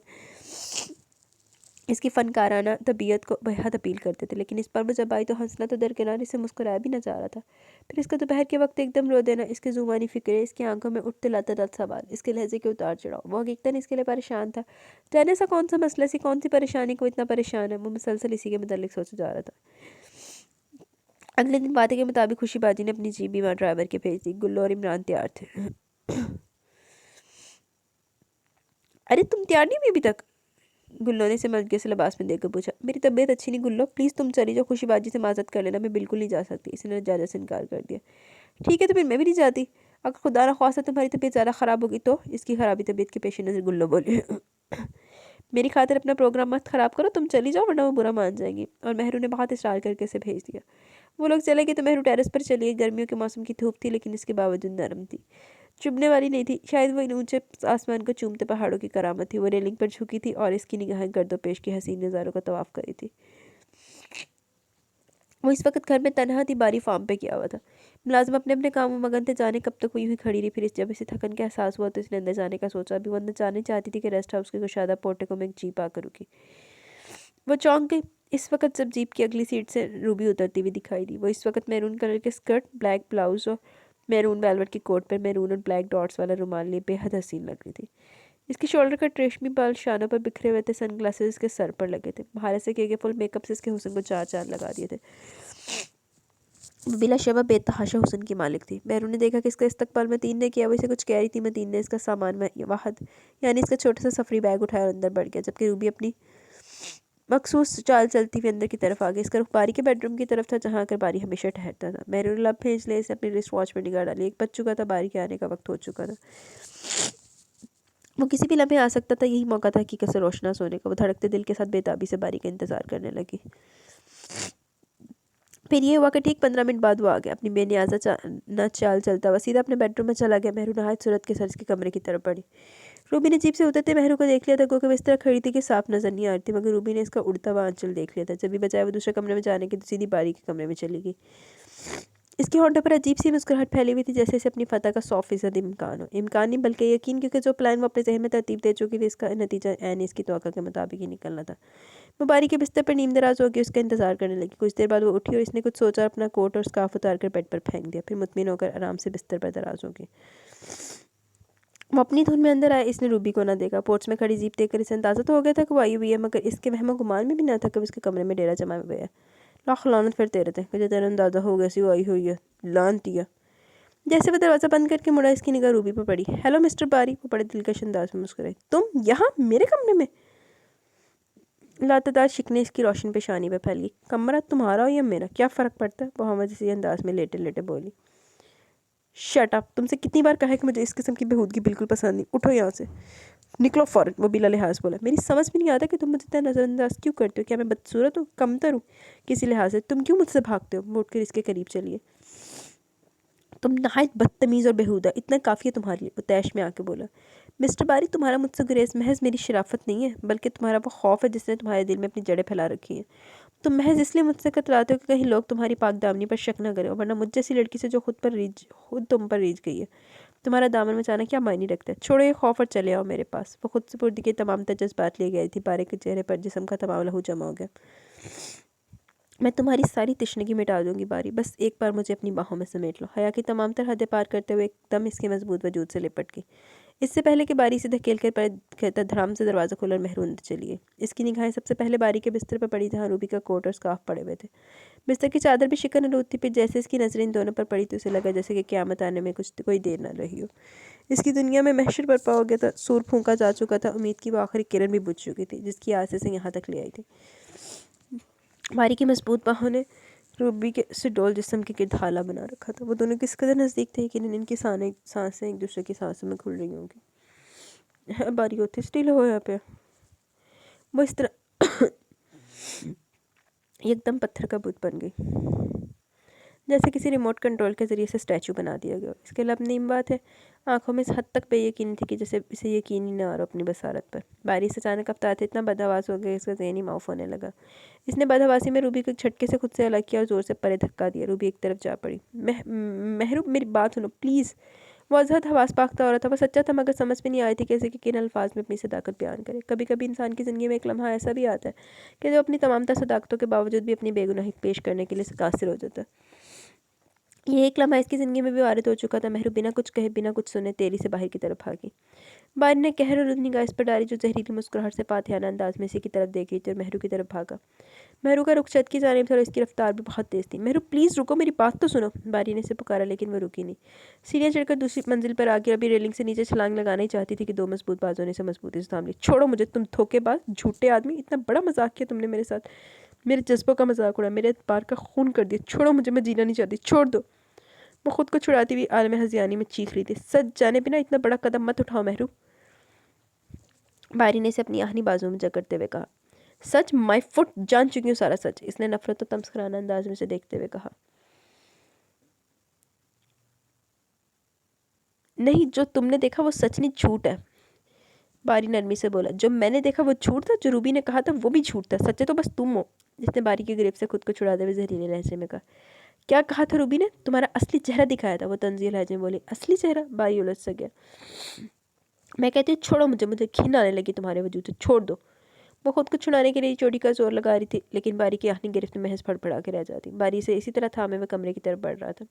اس کی فنکارانہ طبیعت کو بہت اپیل کرتے تھے۔ لیکن اس پر وہ جب آئی تو ہنسنا تو درکنار اسے مسکرایا بھی نہ جا رہا تھا۔ پھر اس کا دوپہر کے وقت ایک دم رو دینا، اس کے زبانی فکرے، اس کی آنکھوں میں اٹھتے لاتعداد سوال، اس کے لہجے کے اتار چڑھاؤ، وہ حقیقتاً اس کے لیے پریشان تھا۔ جانے سا کون سا مسئلہ، سی کون سی پریشانی کو اتنا پریشان ہے؟ وہ مسلسل اسی کے متعلق سوچا جا رہا تھا۔ اگلے دن وعدے کے مطابق خوشی باجی نے اپنی جیپ بیمہ ڈرائیور کے بھیج دی۔ گلو اور عمران تیار تھے۔ ارے تم تیار نہیں ہوئی ابھی تک؟ گلو نے اسے ملکے سے لباس میں دیکھ کر پوچھا۔ میری طبیعت اچھی نہیں گلو، پلیز تم چلی جاؤ، خوشی باجی سے معذرت کر لینا، میں بالکل نہیں جا سکتی۔ اس نے لجاجت سے انکار کر دیا۔ ٹھیک ہے تو پھر میں بھی نہیں جاتی، اگر خدا نخواستہ تمہاری طبیعت زیادہ خراب ہوگی تو؟ اس کی خرابی طبیعت کے پیش نظر گلو بولی۔ میری خاطر اپنا پروگرام مت خراب کرو، تم چلی جاؤ ورنہ وہ برا مان جائیں گی۔ اور مہرو نے بہت اصرار کر کے اسے بھیج دیا۔ وہ لوگ چلے گئے تو مہرو ٹیرس پر چلی گئی۔ گرمیوں کے موسم کی دھوپ تھی لیکن اس کے باوجود نرم تھی، چبھنے والی نہیں تھی۔ شاید وہ ان اونچے آسمان کو چومتے پہاڑوں کی کرامت تھی۔ وہ ریلنگ پر جھکی تھی اور اس کی نگاہیں گرد و پیش کے حسین نظاروں کا طواف کری تھی۔ وہ اس وقت گھر میں تنہا تھی، باری فارم پہ کیا ہوا تھا۔ ملازم اپنے اپنے کاموں مگن تھے، جانے کب تک ہوئی کھڑی رہی۔ پھر جب اسے تھکن کا احساس ہوا تو اس نے اندر جانے کا سوچا۔ ابھی وہ اندر جانے چاہتی تھی کہ ریسٹ ہاؤس کے کشادہ پورٹیکو میں ایک جیپ آ کر رکی۔ وہ چونک گئی اس وقت جب جیپ کی اگلی سیٹ سے روبی اترتی ہوئی دکھائی دی۔ وہ اس وقت میرون کلر کے اسکرٹ، بلیک بلاؤز اور میرون ویلوٹ کی کوٹ پر میرون اور بلیک ڈاٹس والا رومال لیے بے حد حسین لگ رہی تھی۔ اس کی شولڈر کٹ ریشمی بال شانوں پر بکھرے ہوئے تھے، سن گلاسز اس کے سر پر لگے تھے، بھارت سے کیے گئے فل میک اپ سے اس کے حسن کو چار چاند لگا دیے تھے۔ بلا شبہ بے تحاشا حسن کی مالک تھی۔ مہرو نے دیکھا کہ اس کا استقبال متین نے کیا۔ وہ اسے کچھ کہہ رہی تھی، متین نے اس کا سامان واحد یعنی اس کا چھوٹا سا سفری بیگ اٹھایا اور اندر بڑھ گیا، جبکہ روبی اپنی مخصوص چال چلتی ہوئی اندر کی طرف آ گئی۔ اس کا رخ باری کے بیڈ روم کی طرف تھا جہاں کر باری ہمیشہ ٹھہرتا تھا۔ مہرو نے لب بھیج لے، اسے اپنی رسٹ واچ میں نگاہ ڈالی۔ 1 بج چکا تھا، باری کے آنے کا وقت ہو چکا تھا۔ وہ کسی بھی لمحے آ سکتا تھا، یہی موقع تھا حقیقت سے روشناس ہونے کا۔ وہ دھڑکتے دل کے ساتھ بے تابی سے باری کا انتظار کرنے لگی۔ پھر یہ ہوا کہ ٹھیک 15 منٹ بعد وہ آ گیا، اپنی بے نیازہ نہ چال چلتا ہوا سیدھا اپنے بیڈ روم میں چلا گیا۔ مہرو نہایت صورت کے ساتھ اس کے کمرے کی طرف بڑھی۔ روبی نے جیپ سے اترتے مہرو کو دیکھ لیا تھا، گوکہ وہ اس طرح کھڑی تھی کہ صاف نظر نہیں آ رہی تھی، مگر روبی نے اس کا اڑتا ہوا آنچل دیکھ لیا تھا۔ جب بھی بجائے وہ دوسرے کمرے میں جانے کی تو سیدھی باری کے کمرے میں چلی گئی۔ اس کے ہونٹوں پر عجیب سی مسکراہٹ پھیلی ہوئی تھی، جیسے اسے اپنی فتح کا 100% امکان ہو۔ امکان نہیں بلکہ یقین، کیونکہ جو پلان وہ اپنے ذہن میں ترتیب دے چکی تھی اس کا نتیجہ عین اس کی توقع کے مطابق ہی نکلنا تھا۔ وہ باری کے بستر پر نیم دراز ہو کے اس کا انتظار کرنے لگی۔ کچھ دیر بعد وہ اٹھی اور اس نے کچھ سوچا اور اپنا کوٹ اور اسکارف اتار کر بیڈ پر پھینک دیا۔ پھر مطمئن ہو کر آرام سے بستر پر دراز ہو گئی۔ وہ اپنی دھن میں اندر آئے، اس نے روبی کو نہ دیکھا۔ پورچ میں کھڑی جیپ دیکھ کر اسے اندازہ تو ہو گیا تھا کہ وہ آئی ہوئی ہے، مگر اس کے وہم و گمان میں بھی نہ تھا کہ اس کے کمرے میں ڈیرا جمائے ہوئے ہے۔ لاکھ لعنت پھر تیرے تھے، مجھے تیرا اندازہ ہو گیا سی وہ آئی ہوئی ہے، لعنتیہ۔ جیسے وہ دروازہ بند کر کے مڑا، اس کی نگاہ روبی پر پڑی۔ ہیلو مسٹر باری، وہ بڑے دلکش انداز میں مسکرائی۔ تم یہاں میرے کمرے میں؟ لاتعداد شکنیں اس کی روشن پیشانی پہ پھیل گئی۔ کمرہ تمہارا ہو یا میرا کیا فرق پڑتا ہے؟ وہ حماسی انداز میں لیٹے لیٹے بولی۔ شٹ اپ، تم سے کتنی بار کہا ہے کہ مجھے اس قسم کی بےہودگی بالکل پسند نہیں، اٹھو یہاں سے، نکلو فوراً۔ وہ بلا لحاظ بولا۔ میری سمجھ میں نہیں آتا کہ تم مجھے اتنا نظر انداز کیوں کرتے ہو؟ کیا میں بدصورت ہوں، کمتر ہوں کسی لحاظ سے؟ تم کیوں مجھ سے بھاگتے ہو؟ وہ اٹھ کر اس کے قریب چلیے۔ تم نہایت بدتمیز اور بیہودہ، اتنا کافی ہے تمہارے لیے، وہ طیش میں آ کے بولا۔ مسٹر باری، تمہارا مجھ سے گریز محض میری شرافت نہیں ہے، بلکہ تمہارا وہ خوف ہے جس نے تمہارے دل میں اپنی جڑیں پھیلا رکھی ہیں۔ تم محض اس لیے مجھ سے کتراتے ہو کہ کہیں لوگ تمہاری پاک دامنی پر شک نہ کریں، ورنہ مجھ جیسی لڑکی سے جو خود تم پر ریجھ گئی ہے، تمہارا دامن بچانا کیا معنی رکھتا ہے؟ چھوڑو یہ خوف اور چلے آؤ میرے پاس۔ وہ خود سپردی کے تمام جذبات لے گئی تھی، بارے کے چہرے پر جسم کا تمام لہو جمع ہو گیا۔ میں تمہاری ساری تشنگی مٹا دوں گی باری، بس ایک بار مجھے اپنی باہوں میں سمیٹ لو۔ حیا کی تمام تر حدیں پار کرتے ہوئے ایک دم اس کے مضبوط وجود سے لپٹ گئی۔ اس سے پہلے کہ باری سے دھکیل کر دھڑام سے دروازہ کھولا اور مہرو اندر چلی گئی۔ اس کی نگاہیں سب سے پہلے باری کے بستر پر پڑی جہاں روبی کا کوٹ اور اسکارف پڑے ہوئے تھے۔ بستر کی چادر بھی شکن آلود تھی۔ پھر جیسے اس کی نظریں ان دونوں پر پڑی تو اسے لگا جیسے کہ قیامت آنے میں کوئی دیر نہ رہی ہو۔ اس کی دنیا میں محشر برپا ہو گیا تھا، سور پھونکا جا چکا تھا، امید کی وہ آخری کرن بھی بجھ چکی تھی جس کی آس سے یہاں تک لے آئی تھی۔ باری کی مضبوط باہوں نے روبی کے سڈول جسم کے گرد حالہ بنا رکھا تھا۔ وہ دونوں کس قدر نزدیک تھے، یقیناً ان کی سانسیں ایک دوسرے کی سانسوں میں کھل رہی ہوں گی۔ باری ہوتی اسٹیل ہو یہاں پہ۔ وہ اس طرح ایک دم پتھر کا بت بن گئی، جیسے کسی ریموٹ کنٹرول کے ذریعے سے اسٹیچو بنا دیا گیا۔ اس کے لب نیم بات ہے، आंखों में इस हद तक बेयकीनी थी कि जैसे इसे यकीन ही न आ रहा अपनी बसारत पर। बारी से अचानक अवतार थे इतना बदहवास हो गया इसका ज़हन ही माउफ होने लगा। इसने बदहवासी में रूबी को झटके से खुद से अलग किया और ज़ोर से परे धक्का दिया। रूबी एक तरफ जा पड़ी। महरूब मेरी बात सुनो प्लीज़। वो अजहद हवास पाख्ता हो रहा था। वो सच्चा था मगर समझ में नहीं आई थी कैसे कि किन अल्फाज में अपनी सदाकत बयान करे। कभी कभी इंसान की ज़िंदगी में एक लम्हा ऐसा भी आता है कि जो अपनी तमाम सदाकतों के बावजूद भी अपनी बेगुनाही पेश करने के लिए कासिर हो जाता है। ये एक लम्हा इसकी ज़िंदगी में भी वारिद हो चुका था। महरूब बिना कुछ कहे बिना कुछ सुने तेरी से बाहर की तरफ भागी। बारी ने कहर और निगाह इस पर डाली जो जहरीली मुस्कुराहट से फातिहाना अंदाज में इसी की तरफ देख रही थी और महरू की तरफ भागा। महरू का रुख छत की जानिब था और इसकी रफ्तार भी बहुत तेज़ थी। महरू प्लीज़ रुको, मेरी बात तो सुनो। बारी ने इसे पुकारा लेकिन वो रुकी नहीं। सीढ़ियाँ चढ़कर दूसरी मंजिल पर आकर अभी रेलिंग से नीचे छलांग लगाना ही चाहती थी कि दो मजबूत बाजों ने इसे मजबूती से थाम ली। छोड़ो मुझे तुम धोखेबाज झूठे आदमी, इतना बड़ा मजाक किया तुमने मेरे साथ, मेरे जज्बों का मजाक उड़ा, मेरे एतबार का खून कर दिया। छोड़ो मुझे, मैं जीना नहीं चाहती, छोड़ दो। वो खुद को छुड़ाती हुई आलम हजियानी में चीख रही थी। सच जाने बिना इतना बड़ा कदम मत उठाओ महरू। बारी ने इसे अपनी आहनी बाजू में जकड़ते हुए कहा। सच माय फुट, जान चुकी हूँ सारा सच, इसने नफरत और तमस्कराना अंदाज में से देखते हुए कहा। नहीं, जो तुमने देखा वो सच नहीं झूठ है। बारी नरमी से बोला। जो मैंने देखा वो झूठ था, जो रूबी ने कहा था वो भी झूठ था, सच्चे तो बस तुम हो। जिसने बारी की गिरफ्त से खुद को छुड़ाते हुए जहरीले लहजे में कहा। क्या कहा था रूबी ने? तुम्हारा असली चेहरा दिखाया था, वो तंजील लहजे में बोली। असली चेहरा? बारी उलझ सा गया। मैं कहती हूँ छोड़ो मुझे, मुझे घिन आने लगी तुम्हारे वजूद से, छोड़ दो। वो खुद को छुड़ाने के लिए चोटी का जोर लगा रही थी लेकिन बारी की आखिरी गिरफ्त में महज फड़फड़ा के रह जाती। बारी से इसी तरह थामे हुए कमरे की तरफ बढ़ रहा था।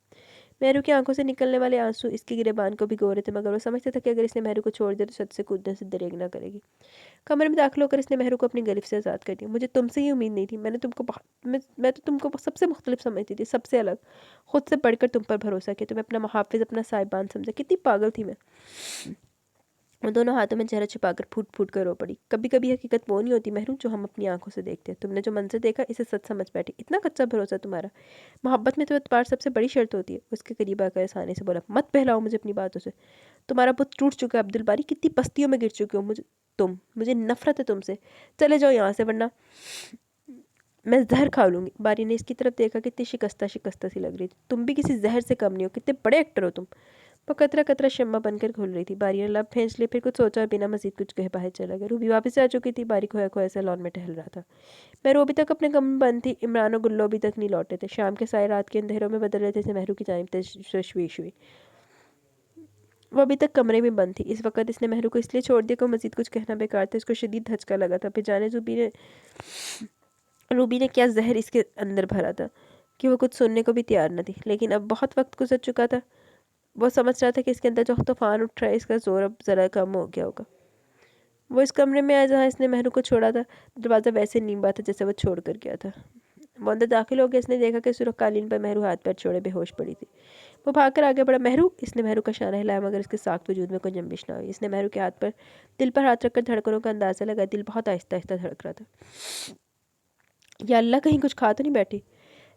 महरू की आंखों से निकलने वाले आंसू इसकी गिरेबान को भिगो रहे थे मगर वो समझता था कि अगर इसने महरू को छोड़ दिया तो छत से कूदने से दरेग ना करेगी। कमरे में दाखिल होकर इसने महरू को अपनी गिरफ्त से आज़ाद कर दिया। मुझे तुमसे ही उम्मीद नहीं थी। मैं तो तुमको सबसे मुख्तलिफ समझती थी, सबसे अलग, खुद से बढ़कर तुम पर भरोसा किया, तुम्हें अपना मुहाफिज, अपना साहिबान समझा। कितनी पागल थी मैं। वो दोनों हाथों में चेहरा छिपाकर फूट फूट कर रो पड़ी। कभी कभी हकीकत वो नहीं होती महरू जो हम अपनी आंखों से देखते हैं। तुमने जो मंजर देखा इसे सच समझ बैठी। इतना कच्चा भरोसा तुम्हारा। मोहब्बत में तो एतबार सबसे बड़ी शर्त होती है। उसके करीब आकर आसानी से बोला। मत बहलाओ मुझे अपनी बातों से। तुम्हारा बुत टूट चुका है अब्दुल बारी, कितनी पस्तियों में गिर चुके हो। मुझे नफरत है तुमसे। चले जाओ यहाँ से वरना मैं जहर खा लूँगी। बारी ने इसकी तरफ देखा। कितनी शिकस्ता शिकस्ता सी लग रही थी। तुम भी किसी जहर से कम नहीं हो। कितने बड़े एक्टर हो तुम। वो कतरा कतरा शम्मा बनकर घुल रही थी। बारी ने लब खींच लिए, फिर कुछ सोचा और बिना मजीद कुछ कहे बाहर चला गया। रूबी वापस आ चुकी थी। बारी खोया खोया से लॉन में टहल रहा था। महरू अभी तक अपने कमरे में बंद थी। इमरान और गुल्लो अभी तक नहीं लौटे थे। शाम के साए रात के अंधेरों में बदल रहे थे जैसे महरू की जानिब तशवीश हुई। वो अभी तक कमरे में बंद थी। इस वक्त इसने महरू को इसलिए छोड़ दिया कि मजीद कुछ कहना बेकार था। इसको शदीद धचका लगा था। फिर जाने रूबी ने क्या जहर इसके अंदर भरा था कि वो कुछ सुनने को भी तैयार न थी। लेकिन अब बहुत वक्त गुजर चुका था। वो समझ रहा था कि इसके अंदर जो तूफान उठ रहा है इसका जोर अब ज़रा कम हो गया होगा। वो इस कमरे में आया जहाँ इसने महरू को छोड़ा था। दरवाज़ा वैसे नींबा था जैसे वो छोड़ कर गया था। वो अंदर दाखिल हो गया। इसने देखा कि सुरख कालीन पर महरू हाथ पैर छोड़े बेहोश पड़ी थी। वो भागकर आगे बढ़ा। महरू, इसने महरू का शाना हिलाया मगर इसके साख्त वजूद में कोई जंबिश ना हुई। इसने महरू के हाथ पर दिल पर हाथ रखकर धड़कनों का अंदाज़ा लगा। दिल बहुत आहिस्ता आहिस्ता धड़क रहा था। या अल्लाह, कहीं कुछ खा तो नहीं बैठी।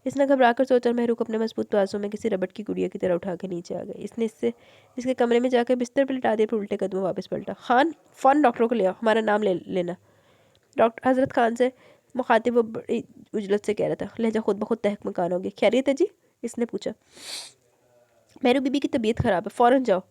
इसने घबरा कर सोचा। महरू को अपने मजबूत बाजों में किसी रबड़ की गुड़िया की तरह उठा के नीचे आ गई। इसने इसके कमरे में जाकर बिस्तर पर लिटा दिया, फिर उल्टे कदमों वापस पलटा। खान, फ़ौरन डॉक्टर को ले आओ, हमारा नाम ले लेना। डॉक्टर हजरत खान से मुखातिब वो बड़ी उजलत से कह रहा था। लहजा खुद ब खुद तहक मकान हो गया। खैरियत है जी? इसने पूछा। महरू बीबी की तबीयत ख़राब है, फ़ौरन जाओ।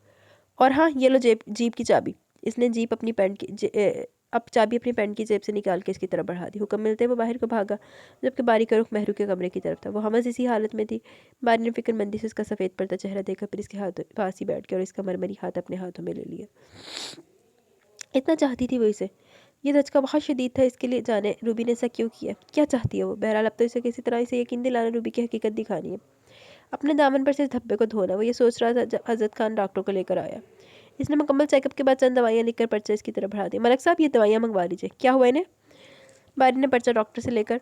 और हाँ, ये लो जीप की चाबी। इसने जीप अपनी पैंट की अब चाबी अपनी पैंट की जेब से निकाल के इसकी तरफ बढ़ा दी। हुक्म मिलते वो बाहर को भागा जबकि बारी का रुख महरू के कमरे की तरफ था। वो हमस इसी हालत में थी। बारी ने फिक्रमंदी से इसका सफ़ेद पड़ता चेहरा देखा, फिर इसके हाथ पास ही बैठ गया और इसका मरमरी हाथ अपने हाथों में ले लिया। इतना चाहती थी वो इसे। ये धचका बहुत शदीद था इसके लिए। जाने रूबी ने ऐसा क्यों किया, क्या चाहती है वो। बहरहाल अब तो इसे किसी तरह इसे यकीन दिलाना, रूबी की हकीकत दिखानी है, अपने दामन पर से इस धब्बे को धोना। वो ये सोच रहा था जब हजरत खान डॉक्टर को लेकर आया। इसने मुकम्मल चेकअप के बाद चंद दवाइयाँ लिखकर पर्चा इसकी तरफ बढ़ा दी। मलक साहब, ये दवाइयाँ मंगवा लीजिए। क्या हुआ इन्हें? बारी ने पर्चा डॉक्टर से लेकर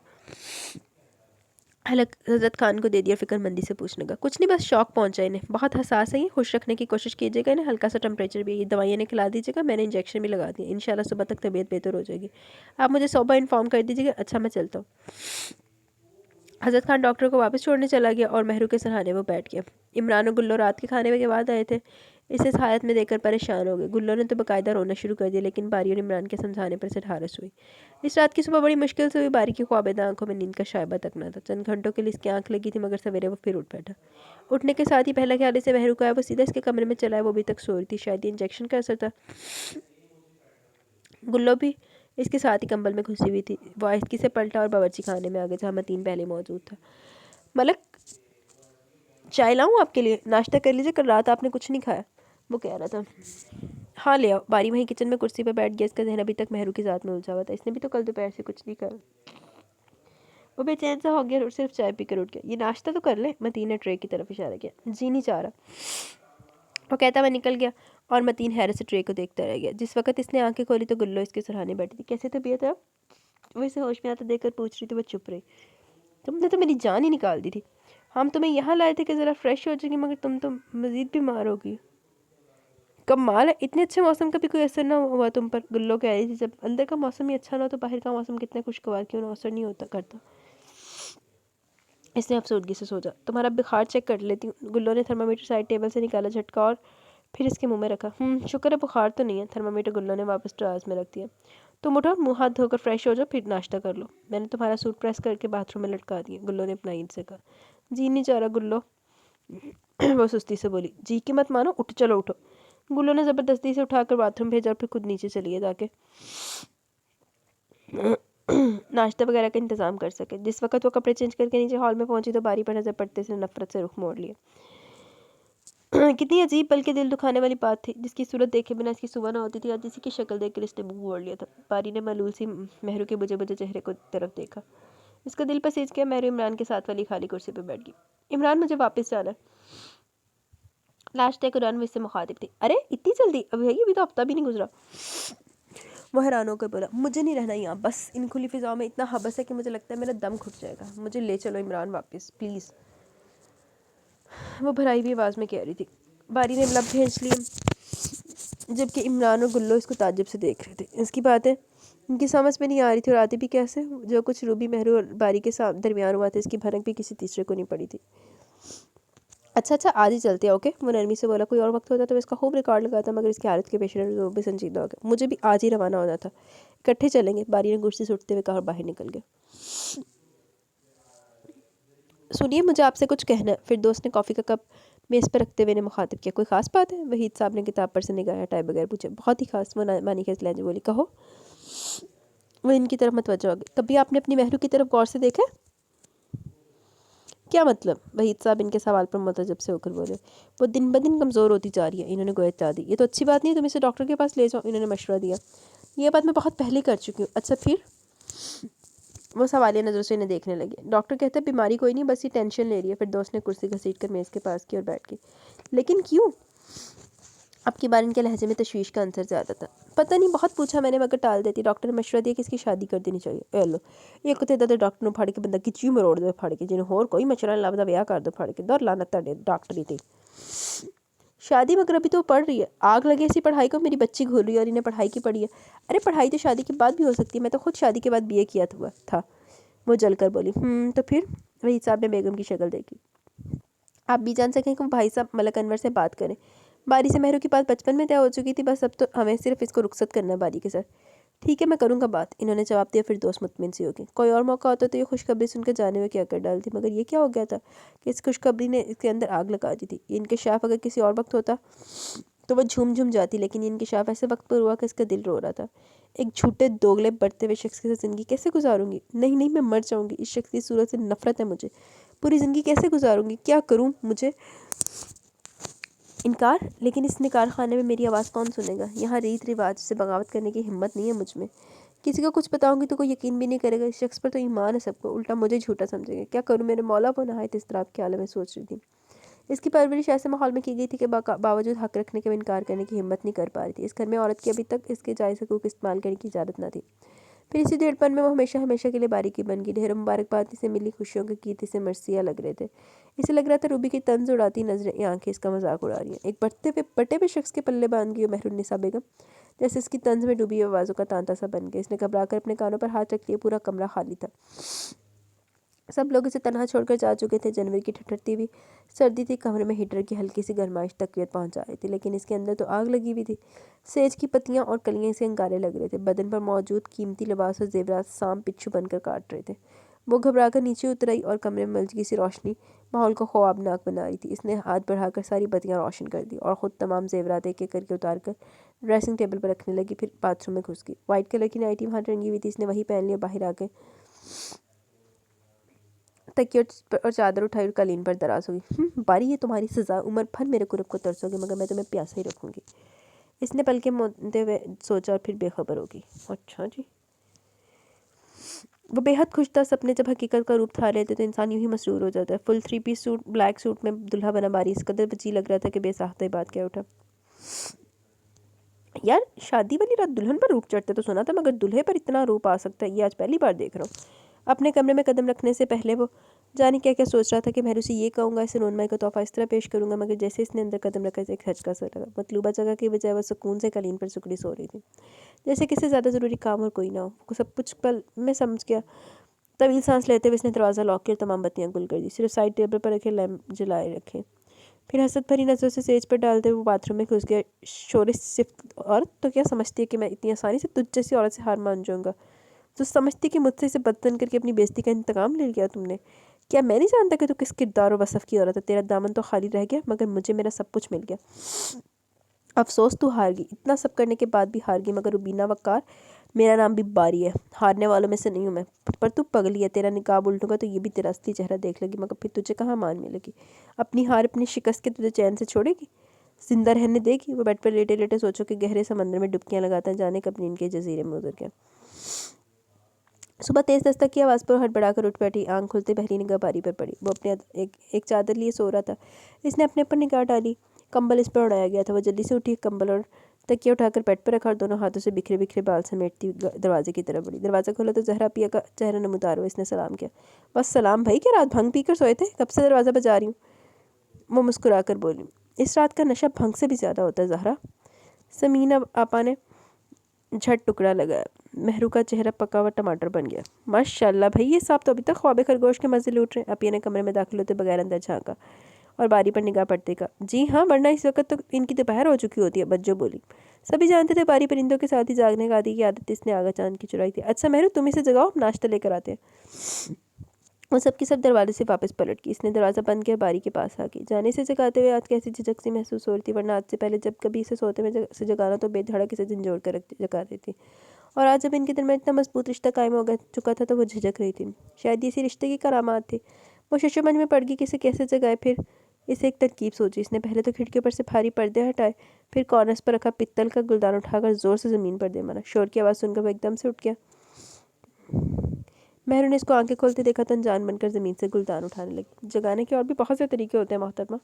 हलक हजरत खान को दे दिया। फिक्रमंदी से पूछने का। कुछ नहीं, बस शौक पहुंचा इन्हें, बहुत हसास है ये, खुश रखने की कोशिश कीजिएगा इन्हें, हल्का सा टेम्परेचर भी। ये दवाइयाँ ने खिला दीजिएगा, मैंने इंजेक्शन भी लगा दिया। इंशाल्लाह सुबह तक तबीयत बेहतर हो जाएगी। आप मुझे सुबह इन्फॉर्म कर दीजिएगा। अच्छा, मैं चलता हूँ। हजरत खान डॉक्टर को वापस छोड़ने चला गया और महरू के सराहने वो बैठ गया। इमरान और गुल्लो रात के खाने के बाद आए थे। इसे इस हालत में देखकर परेशान हो गए। गुल्लो ने तो बाकायदा रोना शुरू कर दिया, लेकिन बारी और इमरान के समझाने पर से ढारस हुई। इस रात की सुबह बड़ी मुश्किल से हुई। बारी की ख्वाबेदा आंखों में नींद का शायबा तक न था। चंद घंटों के लिए इसकी आंख लगी थी, मगर सवेरे वो फिर उठ बैठा। उठने के साथ ही पहला ख्याल इसे महरू का है। वो सीधा इसके कमरे में चला है। वो अभी तक सो रही थी। शायद ये इंजेक्शन का असर था। गुल्लो भी इसके साथ ही कंबल में घुसी हुई थी। वो आहिस्ती से पलटा और बावर्ची खाने में आ गया, जहाँ मतीन पहले मौजूद था। मलक, चाय लाऊं आपके लिए? नाश्ता कर लीजिए, कल रात आपने कुछ नहीं खाया, वो कह रहा था। हाँ ले आओ। बारी वहीं किचन में कुर्सी पर बैठ गया। इसका जहन अभी तक महरू की ज़ात में उलझा हुआ था। इसने भी तो कल दोपहर से कुछ नहीं खाया। वो बेचैन सा हो गया और सिर्फ चाय पीकर उठ गया। ये नाश्ता तो कर ले। मतीन ने ट्रे की तरफ इशारा किया। जी नहीं चाह रहा, वो कहता हुआ निकल गया और मतीन हैरत से ट्रे को देखता रह गया। जिस वक्त इसने आंखें खोली तो गुल्लो इसके सराहने बैठी थी। कैसे तबीयत है? वो इसे होश में आता देखकर पूछ रही थी। वो चुप रही। तुमने तो मेरी जान ही निकाल दी थी। हम तुम्हें यहाँ लाए थे कि ज़रा फ्रेश हो जाएगी, मगर तुम तो मज़ीद बीमार होगी। कमाल है, इतने अच्छे मौसम का भी कोई असर ना हुआ तुम पर। गुल्लो कह रही थी, जब अंदर का मौसम ही अच्छा ना हो तो बाहर का मौसम कितना खुशगवार क्यों ना असर नहीं होता करता। इसने अफसोदगी से सोचा। तुम्हारा बुखार चेक कर लेती हूँ। गुल्लो ने थर्मामीटर साइड टेबल से निकाला, झटका और फिर इसके मुंह में रखा। शुक्र है बुखार तो नहीं है। थर्मामीटर गुल्लो ने वापस ड्राज में रख दिया। तुम उठो, मुंह हाथ धोकर फ्रेश हो जाओ, फिर नाश्ता कर लो। मैंने तुम्हारा सूट प्रेस करके बाथरूम में लटका दिया, गुल्लो ने अपना ईद से कहा। जी नहीं चाह रहा गुल्लो, वो सुस्ती से बोली। जी की मत मानो, उठ चलो उठो। गुल्लो ने ज़बरदस्ती से उठाकर बाथरूम भेजा और फिर खुद नीचे चली गई ताकि नाश्ता वगैरह का इंतज़ाम कर सके। जिस वक्त वो कपड़े चेंज करके नीचे हॉल में पहुंची तो बारी पर नज़र पड़ते से नफरत से रुख मोड़ लिया। कितनी अजीब बल्कि दिल दुखाने वाली बात थी। जिसकी सूरत देखे बिना इसकी सुबह ना होती थी, आज इसी की शक्ल देखकर इसने मुंह मोड़ लिया था। बारी ने मलूल सी महरू के बुझे बुझे चेहरे को तरफ देखा। इसका दिल पसीज गया। महरू इमरान के साथ वाली खाली कुर्सी पर बैठ गई। इमरान, मुझे वापस जाना है। लास्ट तक कुरान में इससे मुखातिब थी। अरे इतनी जल्दी? अभी तो हफ्ता भी नहीं गुजरा। वो हैरान होकर बोला, मुझे नहीं रहना यहाँ। बस इन खुली फिजाओं में इतना हबस है कि मुझे लगता है मेरा दम घुट जाएगा। मुझे ले चलो इमरान वापस प्लीज़, वो भराई हुई आवाज़ में कह रही थी। बारी ने लब भेज लिए, जबकि इमरान और गुल्लो इसको ताज्जुब से देख रहे थे। इसकी बातें इनकी समझ में नहीं आ रही थी और आती भी कैसे। जो कुछ रूबी, महरू और बारी के दरमियान हुआ था, इसकी भनक भी किसी तीसरे को नहीं पड़ी थी। अच्छा आज ही चलते हैं, ओके? वो नरमी से बोला। कोई और वक्त होता तो मैं इसका खूब रिकॉर्ड लगाता, मगर इसकी हालत के पेश नज़र वो भी संजीदा हो गया। मुझे भी आज ही रवाना होना था। इकट्ठे चलेंगे, बारी ने कुर्सी से उठते हुए कहा और बाहर निकल गया। सुनिए, मुझे आपसे कुछ कहना है। फिर दोस्त ने कॉफ़ी का कप मेज़ पर रखते हुए ने मुखातिब किया। कोई ख़ास बात है? वहीद साहब ने किताब पर से निगाह हटाए बगैर पूछा। बहुत ही खास, वो मानी के लहजे बोली। कहो। वो इनकी तरफ मतवज्जो हो गई। कभी आपने अपनी महरू की तरफ गौर से देखा? क्या मतलब? वहीद साहब इनके सवाल पर मुतजब से होकर बोले। वो दिन ब दिन कमज़ोर होती जा रही है। इन्होंने गोया इत्तला दी। ये तो अच्छी बात नहीं है, तुम इसे डॉक्टर के पास ले जाओ, इन्होंने मशवरा दिया। ये बात मैं बहुत पहले कर चुकी हूँ। अच्छा फिर? वो सवालिया नज़रों से इन्हें देखने लगे। डॉक्टर कहते हैं बीमारी कोई नहीं, बस ये टेंशन ले रही है। फिर दोस्त ने कुर्सी घसीट कर मेज़ के पास की और बैठ गई। लेकिन क्यों? अब की बार इनके लहजे में तशवीश का अंसर ज़्यादा था। पता नहीं, बहुत पूछा मैंने मगर टाल देती। डॉक्टर ने मशवरा दिया कि इसकी शादी कर देनी चाहिए। लो ये कुत्ते दादा डॉक्टर ने फाड़ के बंदा खिची मरोड़ दे फाड़ के, जिन्हें होर कोई मशवरा नहीं लादा ब्याह कर दो फाड़ के। दौर लानत ताड़े डॉक्टर ही थी शादी, मगर अभी तो पढ़ रही है। आग लगे इसी पढ़ाई को। मेरी बच्ची घूर रही है और इन्हें पढ़ाई की पड़ी है। अरे पढ़ाई तो शादी के बाद भी हो सकती है। मैं तो खुद शादी के बाद बीए किया था। वो जलकर बोली। तो फिर? वही साहब ने बेगम की शक्ल देखी। आप भी जान सकें कि भाई साहब मलक अनवर से बात करें। बारी से महरू की बात बचपन में तय हो चुकी थी, बस अब तो हमें सिर्फ इसको रुखसत करना है बारी के साथ। ठीक है, मैं करूँगा बात, इन्होंने जवाब दिया। फिर दोस्त मुतमिन सी होगी। कोई और मौका होता तो ये खुशखबरी सुनकर जाने में क्या कर डालती, मगर ये क्या हो गया था कि इस खुशखबरी ने इसके अंदर आग लगा दी थी। ये इंकशाफ अगर किसी और वक्त होता तो वह झूम जाती, लेकिन ये इंकशाफ ऐसे वक्त पर हुआ कि इसका दिल रो रहा था। एक झूठे दोगले बढ़ते हुए शख्स के साथ ज़िंदगी कैसे गुजारूंगी? नहीं, मैं मर जाऊंगी। इस शख्स की सूरत से नफरत है मुझे। पूरी ज़िंदगी कैसे गुजारूंगी? क्या करूं? मुझे इनकार, लेकिन इस निकार खाने में मेरी आवाज़ कौन सुनेगा? यहाँ रीत रिवाज से बगावत करने की हिम्मत नहीं है मुझ में। किसी को कुछ बताऊंगी तो कोई यकीन भी नहीं करेगा। इस शख्स पर तो ईमान है सबको, उल्टा मुझे झूठा समझेगा। क्या करूं? मेरे मौला वो नहायत इज़्तिराब के आलम में सोच रही थी। इसकी परवरिश ऐसे माहौल में की गई थी कि बावजूद हक रखने के इनकार करने की हिम्मत नहीं कर पा रही थी। इस घर में औरत की अभी तक इसके जायज़ हकूक़ इस्तेमाल करने की इजाज़त न थी। फिर इसी डेढ़पन में वो हमेशा के लिए बारीकी बन गई। ढेरों मुबारकबाद इसे मिली, खुशियों के गीत इसे मरसिया लग रहे थे। इसे लग रहा था रूबी की तंज उड़ाती नजरें आंखें इसका मजाक उड़ा रही हैं। एक बटे हुए शख्स के पल्ले बांध गई मेहरुन्निसा बेगम, जैसे इसकी तंज में डूबी आवाज़ों का तांता सा बन गया। इसने घबरा कर अपने कानों पर हाथ रख लिया। पूरा कमरा खाली था। सब लोग इसे तनहा छोड़कर जा चुके थे। जनवरी की ठठरती हुई सर्दी थी। कमरे में हीटर की हल्की सी गर्माइश तकवीत पहुंचा रही थी, लेकिन इसके अंदर तो आग लगी हुई थी। सेज की पत्तियां और कलियां इसे अंगारे लग रहे थे। बदन पर मौजूद कीमती लिबास और जेवरात सांप बिच्छू बनकर काट रहे थे। वो घबराकर नीचे उतर आई और कमरे में मलजगी सी रोशनी माहौल को ख्वाबनाक बना रही थी। इसने हाथ बढ़ाकर सारी बत्तियां रोशन कर दी और ख़ुद तमाम जेवरात एक एक करके उतार कर ड्रेसिंग टेबल पर रखने लगी। फिर बाथरूम में घुस गई। वाइट कलर की नाइटी वहाँ टंगी हुई थी, इसने वही पहन लिया। बाहर आके तकिए और चादर उठाई और कालीन पर दराज हो गई। बारी, ये तुम्हारी सज़ा। उम्र भर मेरे कुरब को तरसोगे मगर मैं तुम्हें प्यासा ही रखूँगी। इसने पल के मोड़ते हुए सोचा और फिर बेखबर होगी। अच्छा जी। वो बेहद खुश था। सपने जब हकीकत का रूप धार लेते तो इंसान यूं ही मसरूर हो जाता है। Full 3 piece suit, black suit में दुल्हा बना बारी इस कदर बची लग रहा था कि बेसाख्ता ही बात क्या उठा। यार, शादी वाली रात दुल्हन पर रूप चढ़ते तो सुना था, मगर दूल्हे पर इतना रूप आ सकता है ये आज पहली बार देख रहा हूँ। अपने कमरे में कदम रखने से पहले वो जाने क्या क्या सोच रहा था कि मैं उसे ये कहूँगा, इसे रोनमाई का तोहफा इस तरह पेश करूँगा, मगर जैसे इसने अंदर कदम रखा एक झटका सा लगा। मतलूबा जगह की बजाय वह सुकून से कालीन पर सुकड़ी सो रही थी, जैसे किसी ज़्यादा ज़रूरी काम और कोई ना हो। सब कुछ पल में समझ गया। तवील सांस लेते हुए इसने दरवाज़ा लॉक किया, तमाम बत्तियाँ गुल कर दी, सिर्फ साइड टेबल पर रखे लैंप जलाए रखे। फिर हसरत भरी नज़रों से सेज पर डालते हुए वो बाथरूम में घुस गया। शोरे सिर्फ औरत तो क्या समझती है कि मैं इतनी आसानी से तुझ जैसी औरत से हार मान जाऊँगा? तो समझती कि मुझसे इसे बदतन करके अपनी बेइज्जती का इंतकाम ले लिया तुमने? क्या मैं नहीं जानता कि तू किस किरदार और वसफ़ की औरत है? तेरा दामन तो खाली रह गया, मगर मुझे मेरा सब कुछ मिल गया। अफसोस तू हार गई। इतना सब करने के बाद भी हार गई। मगर रुबीना वक़ार, मेरा नाम भी बारी है। हारने वालों में से नहीं हूँ मैं। पर तू पगली है। तेरा निकाब उल्टूंगा तो ये भी तेरा असली चेहरा देख लेगी, मगर फिर तुझे कहाँ मान मिलेगी? अपनी हार, अपनी शिकस्त के तुझे चैन से छोड़ेगी? जिंदा रहने देगी? वो बेड पर लेटे लेटे सोचो कि गहरे समंदर में डुबकियां लगाता है, जाने कब नींद के जजीरे में उतर गया। सुबह तेज दस्तक की आवाज़ पर हड़बड़ाकर उठ बैठी। आंख खुलते पहली निगाह बारी पर पड़ी। वो अपने एक चादर लिए सो रहा था। इसने अपने ऊपर निगाह डाली। कंबल इस पर उड़ाया गया था। वो जल्दी से उठी, कंबल और तकिया उठाकर बेड पर रखा और दोनों हाथों से बिखरे बिखरे बाल समेटती दरवाजे की तरफ बढ़ी। दरवाज़ा खोला तो जहरा पिया का चेहरा नमूदार हुआ। इसने सलाम किया। बस सलाम भाई, क्या रात भंग पीकर सोए थे? कब से दरवाज़ा बजा रही हूँ? वो मुस्कुरा कर बोली। इस रात का नशा भंग से भी ज़्यादा होता है ज़हरा। समीना आपा ने झट टुकड़ा लगाया। मेहरू का चेहरा पका हुआ टमाटर बन गया। माशाल्लाह भाई, ये साहब तो अभी तक ख्वाब खरगोश के मज़े लूट रहे हैं। अपिया ने कमरे में दाखिल होते बगैर अंदर झांका और बारी पर निगाह पड़ते का। जी हाँ, वरना इस वक्त तो इनकी दोपहर हो चुकी होती है। बज्जो बोली। सभी जानते थे बारी परिंदों के साथ ही जागने का आदि की आदत इसने आगा चांद की चुराई थी। अच्छा मेहरू, तुम इसे जगाओ, नाश्ता लेकर आते हैं। वो सब की सब दरवाजे से वापस पलट गई। इसने दरवाज़ा बंद किया, बारी के पास आ गई। जाने से जगाते हुए आज कैसी झिझक सी महसूस हो रही थी, वरना आज से पहले जब कभी इसे सोते में से जगाना तो बेधड़क इसे झंझोड़ कर जगा देती। और आज जब इनके दरमियान इतना मजबूत रिश्ता कायम हो चुका था तो वो झिझक रही थी। शायद इसी रिश्ते की करामात थी। वो शशमंज में पड़ गई कि इसे कैसे जगाए। फिर इसे एक तरकीब सोची। इसने पहले तो खिड़कियों पर से भारी पर्दे हटाए, फिर कॉर्नर्स पर रखा पित्तल का गुलदान उठाकर जोर से ज़मीन पर दे मारा। शोर की आवाज़ सुनकर वो एकदम से उठ गया। मेहरू ने इसको आंखें खोलते देखा तो अनजान बनकर ज़मीन से गुलदान उठाने लगी। जगाने के और भी बहुत से तरीके होते हैं मोहतरमा,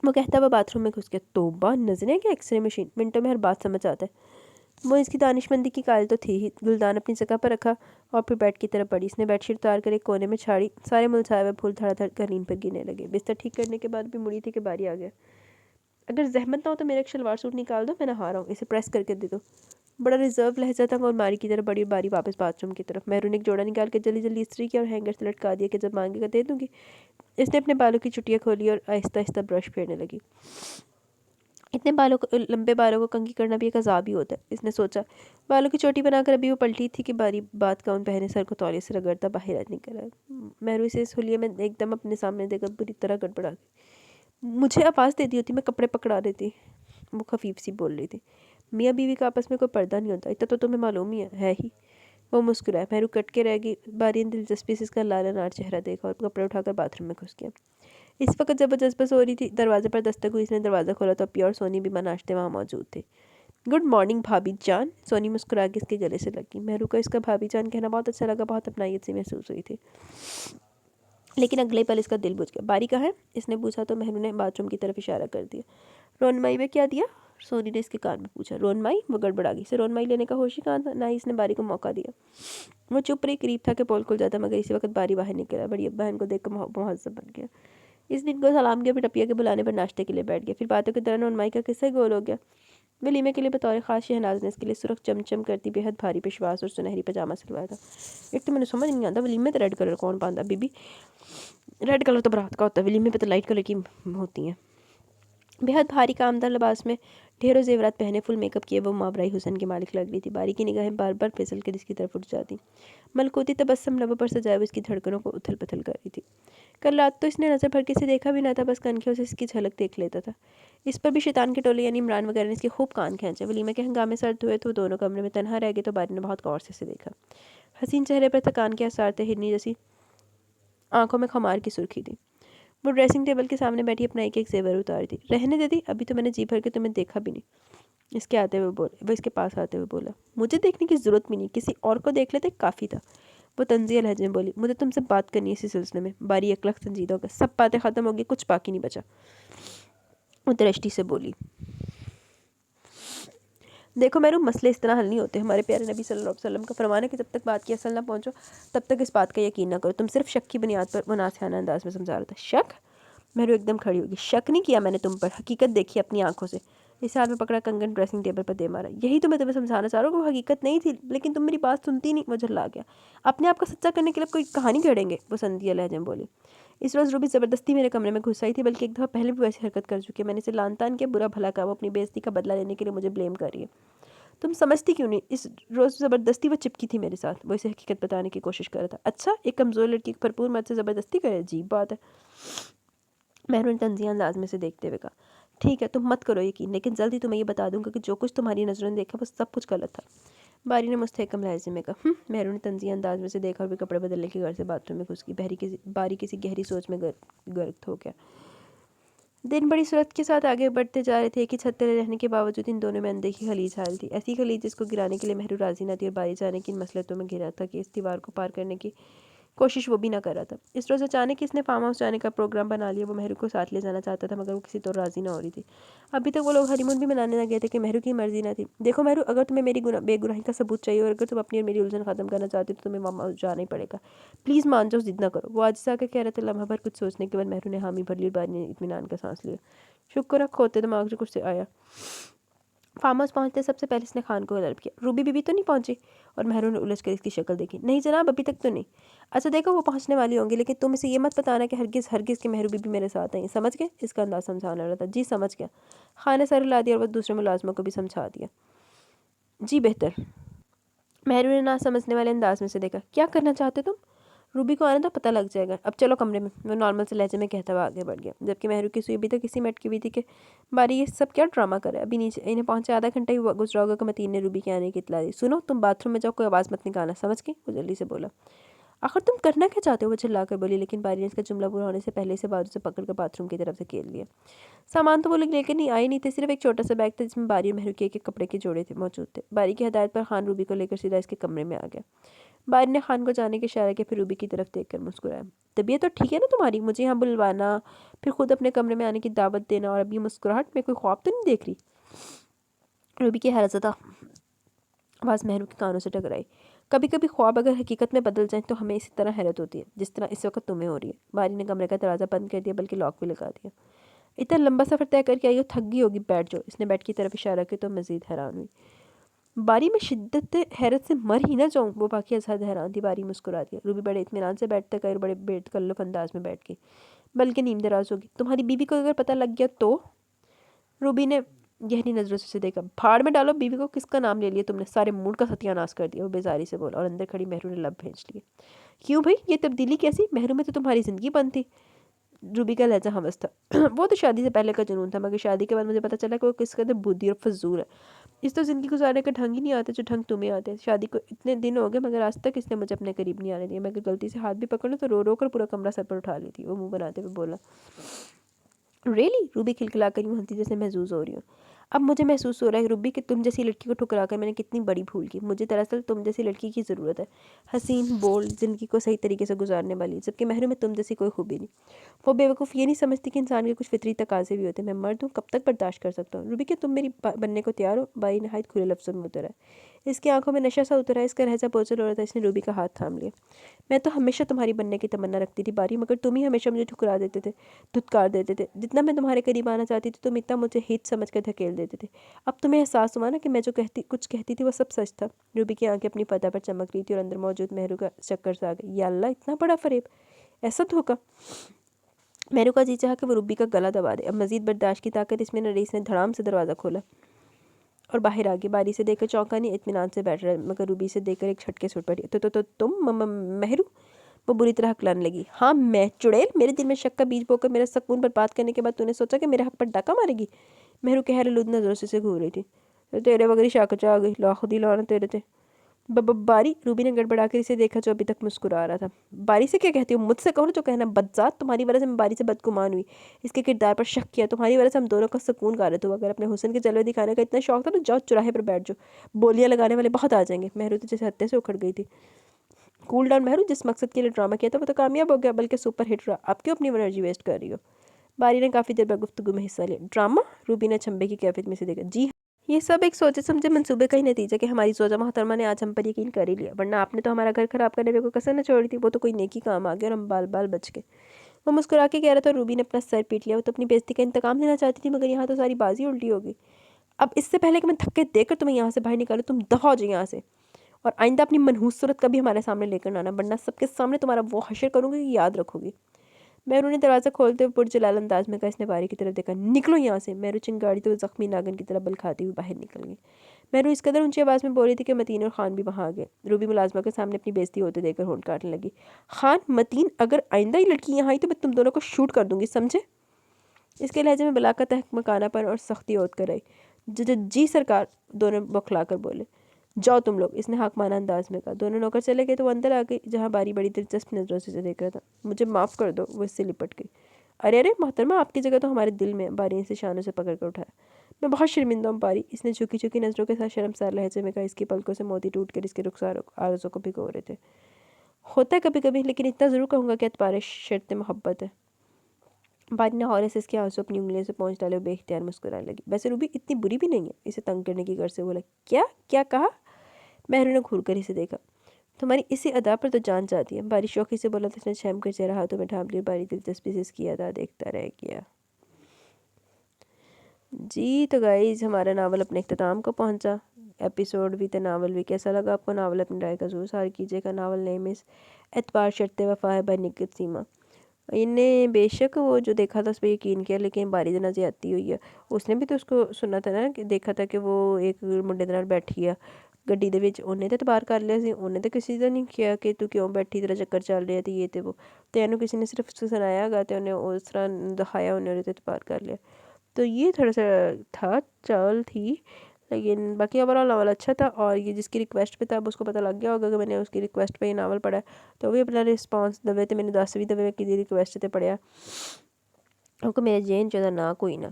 वो कहता हुआ बाथरूम में घुस गया। तौबा, नजरें क्या एक्सरे मशीन, मिनटों में हर बात समझ आता है। वो इसकी दानिशमंदी की कायल तो थी ही। गुलदान अपनी जगह पर रखा और फिर बेड की तरफ बढ़ी। इसने बेडशीट उतार कर एक कोने में छाड़ी। सारे मुलझाए हुए फूल धड़ाधड़ कालीन पर गिरने लगे। बिस्तर ठीक करने के बाद भी मुड़ी थी कि बारी आ गया। अगर जहमत ना हो तो मेरा एक शलवार सूट निकाल दो, मैं नहा रहा हूँ, इसे प्रेस करके दे दो। बड़ा रिजर्व लहजा था और मारी की तरफ बड़ी बारी वापस बाथरूम की तरफ। मेहरू ने एक जोड़ा निकाल के जल्दी जल्दी इस्त्री किया और हैंगर से लटका दिया कि जब मांगेगा दे दूंगी। इसने अपने बालों की चुटियाँ खोली और आहिस्ता आहिस्ता ब्रश फेरने लगी। इतने लंबे बालों को कंघी करना भी एक अजाब ही होता है, इसने सोचा। बालों की चोटी बनाकर अभी वो पलटी थी कि बारी बात गाउन पहने सर को तौलिए से रगड़ता बाहर निकल आया। मेहरू इसे इस हुलिये में एकदम अपने सामने देकर बुरी तरह गड़बड़ा गई। मुझे आवाज़ दे दी होती, मैं कपड़े पकड़ा देती, वो खफीफ सी बोल रही थी। मियाँ बीवी का आपस में कोई पर्दा नहीं होता, इतना तो तुम्हें मालूम ही है ही। वो मुस्कुराया। मेहरू कट के रह गई। बारी ने दिलचस्पी से इसका लाल अनार चेहरा देखा और कपड़े उठाकर बाथरूम में घुस गया। इस वक्त जब वो जज्बस हो रही थी, दरवाजे पर दस्तक हुई। इसने दरवाज़ा खोला तो अपिया और सोनी बीमा नाश्ते वहाँ मौजूद थे। गुड मॉर्निंग भाभी जान, सोनी मुस्कुरा के इसके गले से लगी। मेहरू को इसका भाभी जान कहना बहुत अच्छा लगा। बहुत अपनाइत सी महसूस हुई थी, लेकिन अगले पल इसका दिल बुझ गया। बारी कहाँ है, इसने पूछा तो मेहरू ने बाथरूम की तरफ इशारा कर दिया। रोनमाई में क्या दिया, सोनी ने इसके कान में पूछा। रोनमाई, वो गड़बड़ा गई। इसे रोनमाई लेने का होश ही कहाँ था, ना ही इसने बारी को मौका दिया। वो चुप रही, करीब था कि पोल खुल जाता, मगर इसी वक्त बारी बाहर निकला। बड़ी बहन को देख कर मुहज़्ज़ब बन गया। इस दिन को सलाम किया, फिर टपिया के बुलाने पर नाश्ते के लिए बैठ गया। फिर बातों के दौरान रोनमाई का किस्सा गोल हो गया। वलीमे के लिए बतौर ख़ास शहनाज ने इसके लिए सुर्ख चमचम करती बेहद भारी पेशवास और सुनहरी पजामा सिलवाया था। एक तो मैंने समझ नहीं आता वलीमे तो रेड कलर कौन पाता बीबी, रेड कलर तो बारात का होता है, वलीमे पे तो लाइट कलर की होती हैं। बेहद भारी कामदार लिबास में ढेरों जेवरात पहने फुल मेकअप किए वो मावराई हुसन की मालिक लग रही थी। बारी की निगाहें बार बार फिसल कर इसकी तरफ उठ जाती। मलकोती तबस्सुम लबों पर सजाए हुए इसकी धड़कनों को उथल पुथल कर रही थी। कल रात तो इसने नज़र भर के इसे देखा भी ना था, बस कनखियों से इसकी झलक देख लेता था। इस पर भी शैतान के टोले यानी इमरान वगैरह ने इसके खूब कान खींचे। वलीमे के हंगामे सर्द हुए तो दोनों कमरे में तनहा रह गए तो बारी ने बहुत गौर से इसे देखा। हसीन चेहरे पर थकान के आसार थे, हिरनी जैसी आंखों में खुमार की सुर्खी थी। वो ड्रेसिंग टेबल के सामने बैठी अपना एक एक जेवर उतारी थी। रहने दे दी, अभी तो मैंने जी भर के तुम्हें देखा भी नहीं। इसके पास आते हुए बोला, मुझे देखने की ज़रूरत भी नहीं, किसी और को देख लेते काफ़ी था। वो तंज़िया लहजे में बोली, मुझे तुमसे बात करनी है इसी सिलसिले में। बारी अकलख संजीदा होकर, सब बातें ख़त्म हो गई, कुछ बाकी नहीं बचा। वो दृष्टि से बोली, देखो मेरू, मसले इस तरह हल नहीं होते। हमारे प्यारे नबी सल्लल्लाहु अलैहि वसल्लम का फरमान है कि जब तक बात की असल ना पहुँचो तब तक इस बात का यकीन ना करो। तुम सिर्फ शक की बुनियाद पर, वो नासिहाना अंदाज में समझा रहा था। शक? मेरू एकदम खड़ी होगी। शक नहीं किया मैंने तुम पर, हकीकत देखी अपनी आंखों से। इस हाथ में पकड़ा कंगन ड्रेसिंग टेबल पर दे मारा। यही तो मैं तुम्हें समझाना चाह रहा हूँ कि वो हकीकत नहीं थी, लेकिन तुम मेरी बात सुनती नहीं। वो झल्ला गया। अपने आप को सच्चा करने के लिए कोई कहानी गढ़ेंगे, वो संदिया लहजे में बोली। इस रोज़ रूबी ज़बरदस्ती मेरे कमरे में घुस आई थी, बल्कि एक दफ़ा पहले भी वैसी हरकत कर चुकी है। मैंने इसे लान तान किया, बुरा भला कहा। वो अपनी बेइज्जती का बदला लेने के लिए मुझे ब्लेम कर रही है। तुम समझती क्यों नहीं? इस रोज़ ज़बरदस्ती वो चिपकी थी मेरे साथ। वो इसे हकीकत बताने की कोशिश कर रहा था। अच्छा, एक कमज़ोर लड़की को भरपूर मर्द से ज़बरदस्ती करे, अजीब बात है। मैंने तंजिया अंदाज में से देखते हुए कहा, ठीक है तुम मत करो यकीन, लेकिन जल्दी तुम्हें ये बता दूंगा कि जो कुछ तुम्हारी नज़रों ने देखा वो सब कुछ गलत था। बारी ने मुस्तहकम लहजे में कहा। मेहरू ने तंजिया अंदाज में से देखा और भी कपड़े बदलने के घर से बाथरूम में घुस गई। बारी किसी गहरी सोच में गर्क हो गया। दिन बड़ी सूरत के साथ आगे बढ़ते जा रहे थे। एक ही छत तले रहने के बावजूद इन दोनों में अनदेखी खलीज हाल थी। ऐसी खलीज जिसको गिराने के लिए मेहरू राजी न थी और बारी जाने की इन मसलतों में घिरा था कि इस दीवार को पार करने की कोशिश वो भी ना कर रहा था। इस रोज़ अचानक इसने फार्म हाउस जाने का प्रोग्राम बना लिया। वो मेहरू को साथ ले जाना चाहता था, मगर वो किसी तो राज़ी ना हो रही थी। अभी तक वो लोग हनीमून भी मनाने ना गए थे कि मेहरू की मर्जी ना थी। देखो मेहरू, अगर तुम्हें मेरी बेगुनाही का सबूत चाहिए और अगर तुम अपनी और मेरी उलझन ख़त्म करना चाहती हो तो तुम्हें फार्म हाउस जाना ही पड़ेगा। प्लीज़ मान जाओ, जिद ना करो। वो आज से आकर कह रहे थे। लम्हा भर कुछ सोचने के बाद मेहरू ने हामी भर ली और बारी ने इत्मीनान का सांस लिया। शुक्र है खोते दिमाग से कुछ से आया। फार्म हाउस पहुँचते सबसे पहले इसने खान को तलब किया। रूबी बीबी तो नहीं पहुँची? और मेहरू ने उलझ कर इसकी शक्ल देखी। नहीं जनाब, अभी तक तो नहीं। अच्छा देखो, वो पहुँचने वाली होंगी, लेकिन तुम इसे ये मत बताना कि हरगिज़ हरगिज़ के मेहरू बीबी मेरे साथ आई। समझ गए? इसका अंदाज समझाने वाला था। जी समझ गया। खान ने सर हिला दिया और वह दूसरे मुलाजमों को भी समझा दिया। जी बेहतर। मेहरू ने ना समझने वाले अंदाज में से देखा। क्या करना चाहते तुम? रूबी को आने तो पता लग जाएगा। अब चलो कमरे में, वो नॉर्मल से लहजे में कहता हुआ आगे बढ़ गया, जबकि मेहरू की सुई अभी तक किसी में अटकी हुई थी कि बारी ये सब क्या ड्रामा करे। अभी नीचे इन्हें पहुंचे आधा घंटा ही गुजरा होगा कि मतीन ने रूबी के आने की इतला दी। सुनो, तुम बाथरूम में जाओ, कोई आवाज़ मत निकालना, समझ गई? वो जल्दी से बोला। आखिर तुम करना क्या चाहते हो? वो चिल्ला कर बोली, लेकिन बारी ने इसका जुमला पूरा होने से पहले से बाजू से पकड़ कर बाथरूम की तरफ से खेल लिया। सामान तो वो लोग लेकर नहीं आए नहीं थे, सिर्फ एक छोटा सा बैग था जिसमें बारी और मेहरू के एक कपड़े के जोड़े थे मौजूद थे। बारी की हदायत पर खान रूबी को लेकर सीधा इसके कमरे में आ गया। बारी ने खान को जाने के इशारा किया, फिर रूबी की तरफ देखकर मुस्कुराया। तबीयत तो ठीक है ना तुम्हारी? मुझे यहाँ बुलवाना, फिर खुद अपने कमरे में आने की दावत देना, और अब ये मुस्कुराहट, में कोई ख्वाब तो नहीं देख रही? रूबी की हैरतज़दा आवाज़ मेहरू के कानों से टकराई। कभी कभी ख्वाब अगर हकीकत में बदल जाए तो हमें इसी तरह हैरत होती है जिस तरह इस वक्त तुम्हें हो रही है। बारी ने कमरे का दरवाज़ा बंद कर दिया, बल्कि लॉक भी लगा दिया। इतना लंबा सफ़र तय करके आई हो, थक गई होगी, बैठ जाओ। इसने बेड की तरफ इशारा किया तो मज़ीद हैरान हुई। बारी में शिद्दत हैरत से मर ही ना जाऊँ। वो बाकी अजहद हैरान थी। बारी मुस्कुरा दिया। रूबी बड़े इत्मीनान से बैठ तक आई और बड़े बेतकल्लुफ़ अंदाज में बैठ गई, बल्कि नींद दराज होगी। तुम्हारी बीवी को अगर पता लग गया तो? रूबी ने गहरी नज़रों से उसे देखा। भाड़ में डालो, बीवी को किसका नाम ले लिया तुमने? सारे मूड का सत्यानाश कर दिया, वो बेजारी से बोला, और अंदर खड़ी मेहरू ने लब भींच लिए। क्यों भाई, ये तब्दीली कैसी? मेहरू में तो तुम्हारी ज़िंदगी बंद थी। रूबी का लहजा हमस था। वो तो शादी से पहले का जुनून था, मगर शादी के बाद मुझे पता चला कि वो किस कदर बुद्धि और फजूल है। इस तो ज़िंदगी गुजारने का ढंग ही नहीं आता जो ढंग तुम्हें आते हैं। शादी को इतने दिन हो गए, मगर आज तक इसने मुझे अपने करीब नहीं आने दिया। मैं अगर गलती से हाथ भी पकड़ लूँ तो रो रो कर पूरा कमरा सर पर उठा लेती। वो मुंह बनाते हुए बोला। रियली? रूबी खिलखिला कर यूँ हंसी जैसे महसूस हो रही हो। अब मुझे महसूस हो रहा है रूबी कि तुम जैसी लड़की को ठुकरा कर मैंने कितनी बड़ी भूल की। मुझे दरअसल तुम जैसी लड़की की ज़रूरत है, हसीन, बोल्ड, ज़िंदगी को सही तरीके से गुजारने वाली, जबकि मेहरू में तुम जैसी कोई खूबी नहीं। वो बेवकूफ़ ये नहीं समझती कि इंसान के कुछ फितरी तकाजे भी होते हैं। मैं मर्द हूँ, कब तक बर्दाश्त कर सकता हूँ? रूबी, क्या तुम मेरी बनने को तैयार हो? बारी नहायत खुले लफ्ज़ों में उतर है। इसकी आंखों में नशा सा उतरा, इसका लहजा बोझल हो रहा था। इसने रूबी का हाथ थाम लिया। मैं तो हमेशा तुम्हारी बनने की तमन्ना रखती थी बारी, मगर तुम ही हमेशा मुझे ठुकरा देते थे, धुतकार देते थे। जितना मैं तुम्हारे करीब आना चाहती थी तुम इतना मुझे हित समझ कर धकेल देते थे। अब तुम्हें एहसास हुआ ना कि मैं जो कुछ कहती थी वो सब सच था। रूबी की आंखें अपनी पता पर चमक रही थी और अंदर मौजूद मेहरू का चक्कर सा आ गया। या अल्लाह, इतना बड़ा फरेब, ऐसा धोखा। मेहरू का जी चाहा कि वो रूबी का गला दबा दे। अब मजीद बर्दाश्त की ताकत इसमें न रही। इसने धड़ाम से दरवाज़ा खोला और बाहर आ गई। बारी से देखकर चौंका नहीं, इत्मीनान से बैठ रहा, मगर रूबी से देखकर एक झटके से उठ पड़ी। तो तुम मेहरू? वो बुरी तरह हकलाने लगी। हाँ मैं, चुड़ैल, मेरे दिल में शक का बीज बोकर मेरा सुकून बर्बाद करने के बाद तूने सोचा कि मेरे हक पर डाका मारेगी? मेहरू कहर आलूद नजरों से घूर रही थी। तो तेरे वगैरह शाकचा आ गई, लाख दी लाना तेरे थे। बारी, रूबी ने गड़बड़ा कर इसे देखा जो अभी तक मुस्कुरा रहा था। बारी से क्या कहती हो? मुझसे कहो जो कहना। बदजात, तुम्हारी वजह से मैं बारी से बदगुमान हुई, इसके किरदार पर शक किया। तुम्हारी वजह से हम दोनों का सुकून गारत हुआ। अगर अपने हुस्न के जलवे दिखाने का इतना शौक था तो जाओ चौराहे पर बैठ जाओ, बोलियां लगाने वाले बहुत आ जाएंगे। मेहरू तो जैसे हत्ते से उखड़ गई थी। कूल डाउन मेहरू, जिस मकसद के लिए ड्रामा किया था वो तो कामयाब हो गया, बल्कि सुपर हिट रहा। आप क्यों अपनी एनर्जी वेस्ट कर रही हो? बारी ने काफ़ी देर बाद गुफ्तगू में हिस्सा लिया। ड्रामा? रूबी ने छंबे की कैफियत में से देखा। जी, ये सब एक सोचे समझे मंसूबे का ही नतीजा कि हमारी जोजा मोहतरमा ने आज हम पर यकीन कर ही लिया, वरना आपने तो हमारा घर खराब करने में कोई कसर न छोड़ी थी। वो तो कोई नेकी काम आ गया और हम बाल बाल बच गए। वो मुस्कुरा के कह रहा था। रूबी ने अपना सर पीट लिया। वो तो अपनी बेइज्जती का इंतकाम लेना चाहती थी, मगर यहाँ तो सारी बाजी उल्टी हो गई। अब इससे पहले कि मैं धक्के देकर तुम्हें यहाँ से बाहर निकालूँ, तुम दफा हो जाओ यहाँ से, और आइंदा अपनी मनहूस सूरत कभी हमारे सामने लेकर ना आना, वरना सबके सामने तुम्हारा वो हशर करूँगी कि याद रखोगी। मेहरू ने दरवाज़ा खोलते हुए पुरजलाल अंदाज में कहा। इसने बारी की तरफ देखा। निकलो यहाँ से। मेहरू चिंगाड़ी तो जख्मी नागन की तरह बल खाती हुई बाहर निकल गई। मेहरू इस कदर ऊंची आवाज़ में बोल रही थी कि मतीन और खान भी वहाँ आ गए। रूबी मुलाजमा के सामने अपनी बेइज्जती होते देखकर होंठ काटने लगी। खान, मतीन, अगर आइंदा ही लड़की यहाँ आई तो मैं तुम दोनों को शूट कर दूंगी, समझे? इसके लहजे में बलाकत, मकानापन और सख्ती होत कर आई। जी सरकार, दोनों बौखला कर बोले। जाओ तुम लोग, इसने हाकमाना अंदाज में कहा। दोनों नौकर चले गए तो वो अंदर आ गई, जहाँ बारी बड़ी दिलचस्प नजरों से देख रहा था। मुझे माफ़ कर दो, वो इससे लिपट गई। अरे अरे मोहतरमा, आपकी जगह तो हमारे दिल में। बारी ने इसे शानों से पकड़ कर उठाया। मैं बहुत शर्मिंदा हूँ बारी, इसने झुकी झुकी नजरों के साथ शर्मसार लहजे में कहा। इसकी पलकों से मोती टूट कर इसके रुखसार आरज़ों को भिगो रहे थे। होता है कभी कभी, लेकिन इतना ज़रूर कहूँगा कि तुम्हारे शर्त मोहब्बत है। बारी ने हौले से इसके आंसू अपनी उंगलियों से पहुँच डाले, बेख्तियार मुस्कुराने लगी। वैसे रूबी इतनी बुरी भी नहीं है, इसे तंग करने की गर्ज से बोला। क्या क्या कहा? मेहरू ने घूर कर इसे देखा। तुम्हारी इसी अदा पर तो जान जाती है। बारी शौकी से बोला तो इसने छम कर चेहरा हाथों में ढांप लिया। बारी दिलचस्पी से इसकी अदा देखता रह गया। जी तो गाइज, हमारा नावल अपने इख्तिताम को पहुंचा। एपिसोड भी तो नावल भी कैसा लगा आपको? नावल अपनी राय का ज़रूर सार कीजिएगा। नावल नेम इस एतबार शर्त वफ़ा है बाय निकित सीमा। इनने बेशक वो जो देखा था उस पर यकीन किया, लेकिन बारी जना ज्यादती हुई है। उसने भी तो उसको सुना था ना, कि देखा था कि वो एक मुंडे ਦੇ ਨਾਲ बैठी है ਗੱਡੀ ਦੇ ਵਿੱਚ। ਉਹਨੇ ਤਾਂ ਇਤਬਾਰ ਕਰ ਲਿਆ ਸੀ, ਉਹਨੇ ਤਾਂ ਕਿਸੇ ਦਾ ਨਹੀਂ ਕਿਹਾ ਕਿ ਤੂੰ ਕਿਉਂ ਬੈਠੀ, ਤੇਰਾ ਚੱਕਰ ਚੱਲ ਰਿਹਾ ਤੇ ਇਹ ਤੇ वो। तो ਇਹਨੂੰ किसी ने सिर्फ सुनाया ਹੈਗਾ ਤੇ ਉਹਨੇ ਉਸ ਤਰ੍ਹਾਂ ਦਿਖਾਇਆ, ਉਹਨੇ ਉਹਦੇ ਤੇ ਇਤਬਾਰ कर लिया। तो ये थोड़ा सा था, चाल थी, लेकिन बाकी ओवरऑल नावल अच्छा था। और ये जिसकी रिक्वेस्ट पे था अब उसको पता लग गया होगा कि मैंने उसकी रिक्वेस्ट पे ये नावल पढ़ा है, तो भी अपना रिस्पॉन्स दवे तो मैंने 10 भी दवे मैं कि रिक्वेस्ट से पढ़िया, क्योंकि मेरे जेन ज़्यादा ना कोई ना।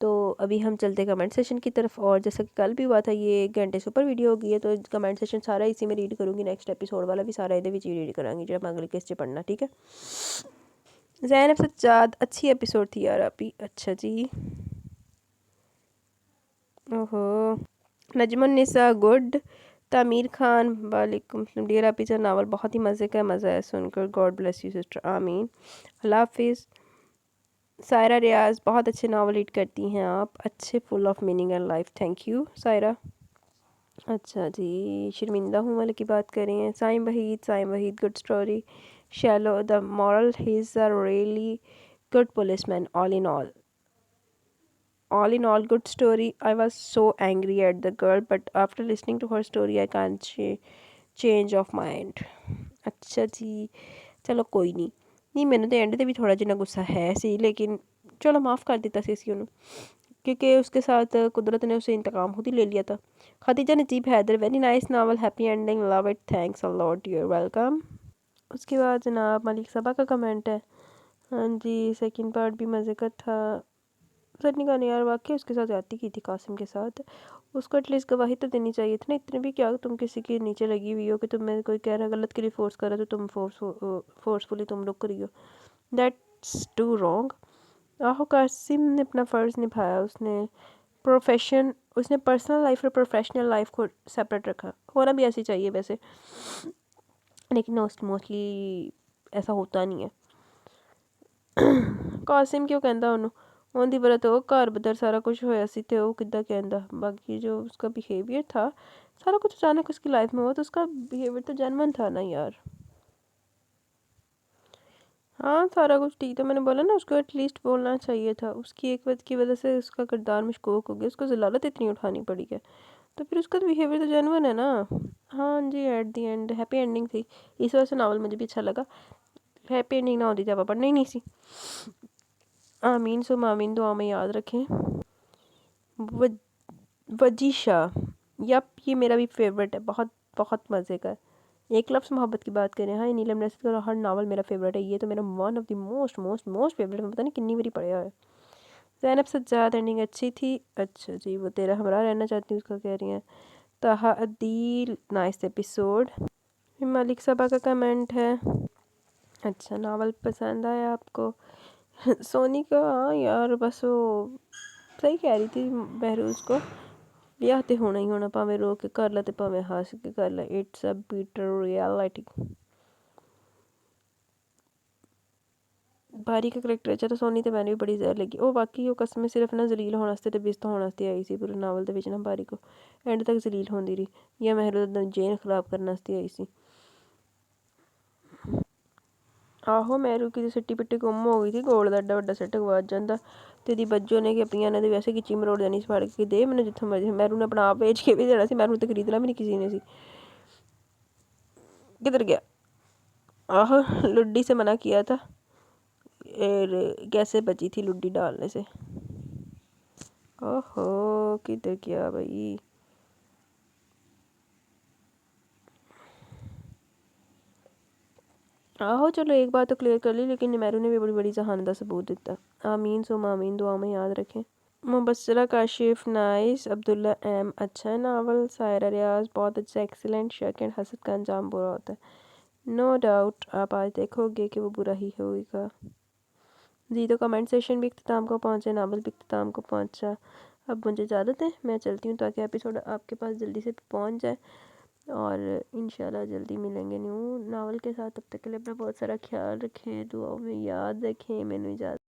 तो अभी हम चलते कमेंट सेशन की तरफ। और जैसा कि कल भी हुआ था, ये 1 घंटे से ऊपर वीडियो हो गई है, तो कमेंट सेशन सारा इसी में रीड करूँगी। नेक्स्ट एपिसोड वाला भी सारा ये रीड करांगी जब अगले किस्त पढ़ना, ठीक है। ज़ैनब सज्जाद, अच्छी एपिसोड थी यार अभी। अच्छा जी, ओहो। नजमुन्निसा गुड। तामीर खान, वालेकुम सलाम। डियर आप का नावल बहुत ही मज़े का, मज़ा है सुनकर। गॉड ब्लेस यू सिस्टर, आमीन। अल्लाह हाफिज़। सायरा रियाज, बहुत अच्छे नावल रीड करती हैं आप, अच्छे, full of meaning and life. Thank you Saira. अच्छा जी, शर्मिंदा हूँ वाले की बात कर रही हैं। Saim Waheed, good story. Shallow, the moral, he is a really good policeman. all in all, good story. I was so angry at the girl, but after listening to her story I can't change of mind। अच्छा जी, चलो कोई नहीं मैंने तो and ते भी थोड़ा जिन्ना गुस्सा है सी, लेकिन चलो माफ़ कर दिता सी उसकी, क्योंकि उसके साथ कुदरत ने उसे इंतकाम खुद ही ले लिया था। Khadija Najeeb Haider, very nice novel, happy ending, love it, thanks a lot, you are welcome. उसके बाद जनाब मलिक सबा का कमेंट है। हाँ जी, सेकंड पार्ट भी मज़े का था। सन्नी का नहीं यार, वाकई उसके साथ जाती की थी कासिम के साथ, उसको एटलीस्ट गवाही तो देनी चाहिए थी ना। इतने भी क्या तुम किसी के नीचे लगी हुई हो कि तुम्हें कोई कह रहा है गलत के लिए फोर्स कर रहा है तो तुम फोर्सफुली तुम लोग करियो, दैट्स टू रॉन्ग। आहो, कासिम ने अपना फ़र्ज़ निभाया, उसने प्रोफेशन اس نے پرسنل لائف اور پروفیشنل لائف کو سیپریٹ رکھا. ہونا بھی ایسے چاہیے ویسے, لیکن موسٹلی ایسا ہوتا نہیں ہے. قاسم کیوں کہندا انہوں دی وجہ تو گھر بدر سارا کچھ ہویا سی تے وہ کدھا کہندا. باقی جو اس کا بیہیویئر تھا سارا کچھ اچانک اس کی لائف میں ہوا, تو اس کا بیہیویئر تو جینون تھا نا یار. ہاں سارا کچھ ٹھیک تھا, میں نے بولا نا اس کو ایٹ لیسٹ بولنا چاہیے تھا. اس کی ایک وقت کی وجہ سے اس کا کردار مشکوک ہو گیا, اس کو ضلالت اتنی اٹھانی پڑی ہے, تو پھر اس کا بیہیویئر تو جینون ہے نا. ہاں جی at the end happy ending تھی, اس وجہ سے ناول مجھے بھی اچھا لگا. ہیپی اینڈنگ نہ ہوتی تو آپ پڑھنا ہی نہیں سی. آمین سم آمین, دعا میں یاد رکھیں. وجیشہ, یپ یہ میرا بھی فیوریٹ ہے, بہت بہت مزے کا ہے. ایک لفظ محبت کی بات کریں. ہاں نیلم نسل کا ہر ناول میرا فیوریٹ ہے, یہ تو میرا one of the most favourite, میں پتہ نہیں کتنی باری پڑھا ہے. زینب سجاد اینڈنگ اچھی تھی. اچھا جی, وہ تیرا ہمراہ رہنا چاہتی ہوں اس کا کہہ رہی ہیں. طہا عدیل نائس ایپیسوڈ. ملک صبا کا کمنٹ ہے اچھا ناول پسند آیا آپ کو. سونی کا ہاں یار بس وہ صحیح کہہ رہی تھی بہروز کو, بیاہ تے ہونا ہی ہونا, پاویں رو کے کر لے تے پاویں ہنس کے کر لے, اٹس اے بیٹر ریالٹی. باری کا کریکٹر اچھا تو سونی تے میں نے بھی بڑی زہر لگی. او باقی وہ قسمیں صرف نا ذلیل ہونے واسطے تے بےزتی ہونے واسطے آئی سی پورے ناول دے وچ نا, باری کو اینڈ تک ذلیل ہوندی رہی, یا مہروز دا جین خراب کرنے واسطے آئی سی. ਆਹੋ ਮਹਿਰੂ ਕਿਤੇ ਸਿੱਟੀ ਪਿੱਟੀ ਗੁੰਮ ਹੋ ਗਈ ਸੀ, ਗੋਲਡ ਦਾ ਐਡਾ ਵੱਡਾ ਸੈੱਟ ਗਵਾਚ ਜਾਂਦਾ ਤੇ ਦੀ ਬੱਜੋ ਨੇ ਕਿ ਆਪਣੀਆਂ ਇਹਨਾਂ ਦੇ ਵੈਸੇ ਕਿਚੀ ਮਰੋੜ ਜਾਣੀ ਸੀ ਫੜ ਕੇ, ਦੇ ਮੈਨੂੰ ਜਿੱਥੋਂ ਮਰਜ਼ੀ. ਮਹਿਰੂ ਨੇ ਆਪਣਾ ਆਪ ਵੇਚ ਕੇ ਵੀ ਦੇਣਾ ਸੀ, ਮਹਿਰੂ ਤੇ ਖਰੀਦਣਾ ਵੀ ਨਹੀਂ ਕਿਸੇ ਨੇ ਸੀ. किधर गया. आहो लुड्डी से मना किया था, कैसे बची थी लुड्डी डालने से. ओहो किधर गया भाई. आहो चलो एक बात तो क्लियर कर ली, लेकिन मेरू ने भी बड़ी बड़ी जहानत का सबूत दिता. आमीन सुम आमीन, दुआ में याद रखें. मुबस्सरा काशिफ नाइस. अब्दुल्ला एम अच्छा है नावल. सायरा रियाज बहुत अच्छा, एक्सीलेंट. शक एंड हसद का अंजाम बुरा होता है, नो डाउट. आप आज देखोगे कि वो बुरा ही होगा. जी तो कमेंट सेशन भी इख्तिताम को पहुँचे, नावल भी इख्तिताम को पहुँचा. अब मुझे इजाज़त है, मैं चलती हूँ ताकि एपिसोड आपके पास जल्दी से पहुँच जाए, और इंशाल्लाह जल्दी मिलेंगे न्यू नावल के साथ. तब तक के लिए अपना बहुत सारा ख्याल रखें, दुआओं में याद रखें. मैंने इजाज़त.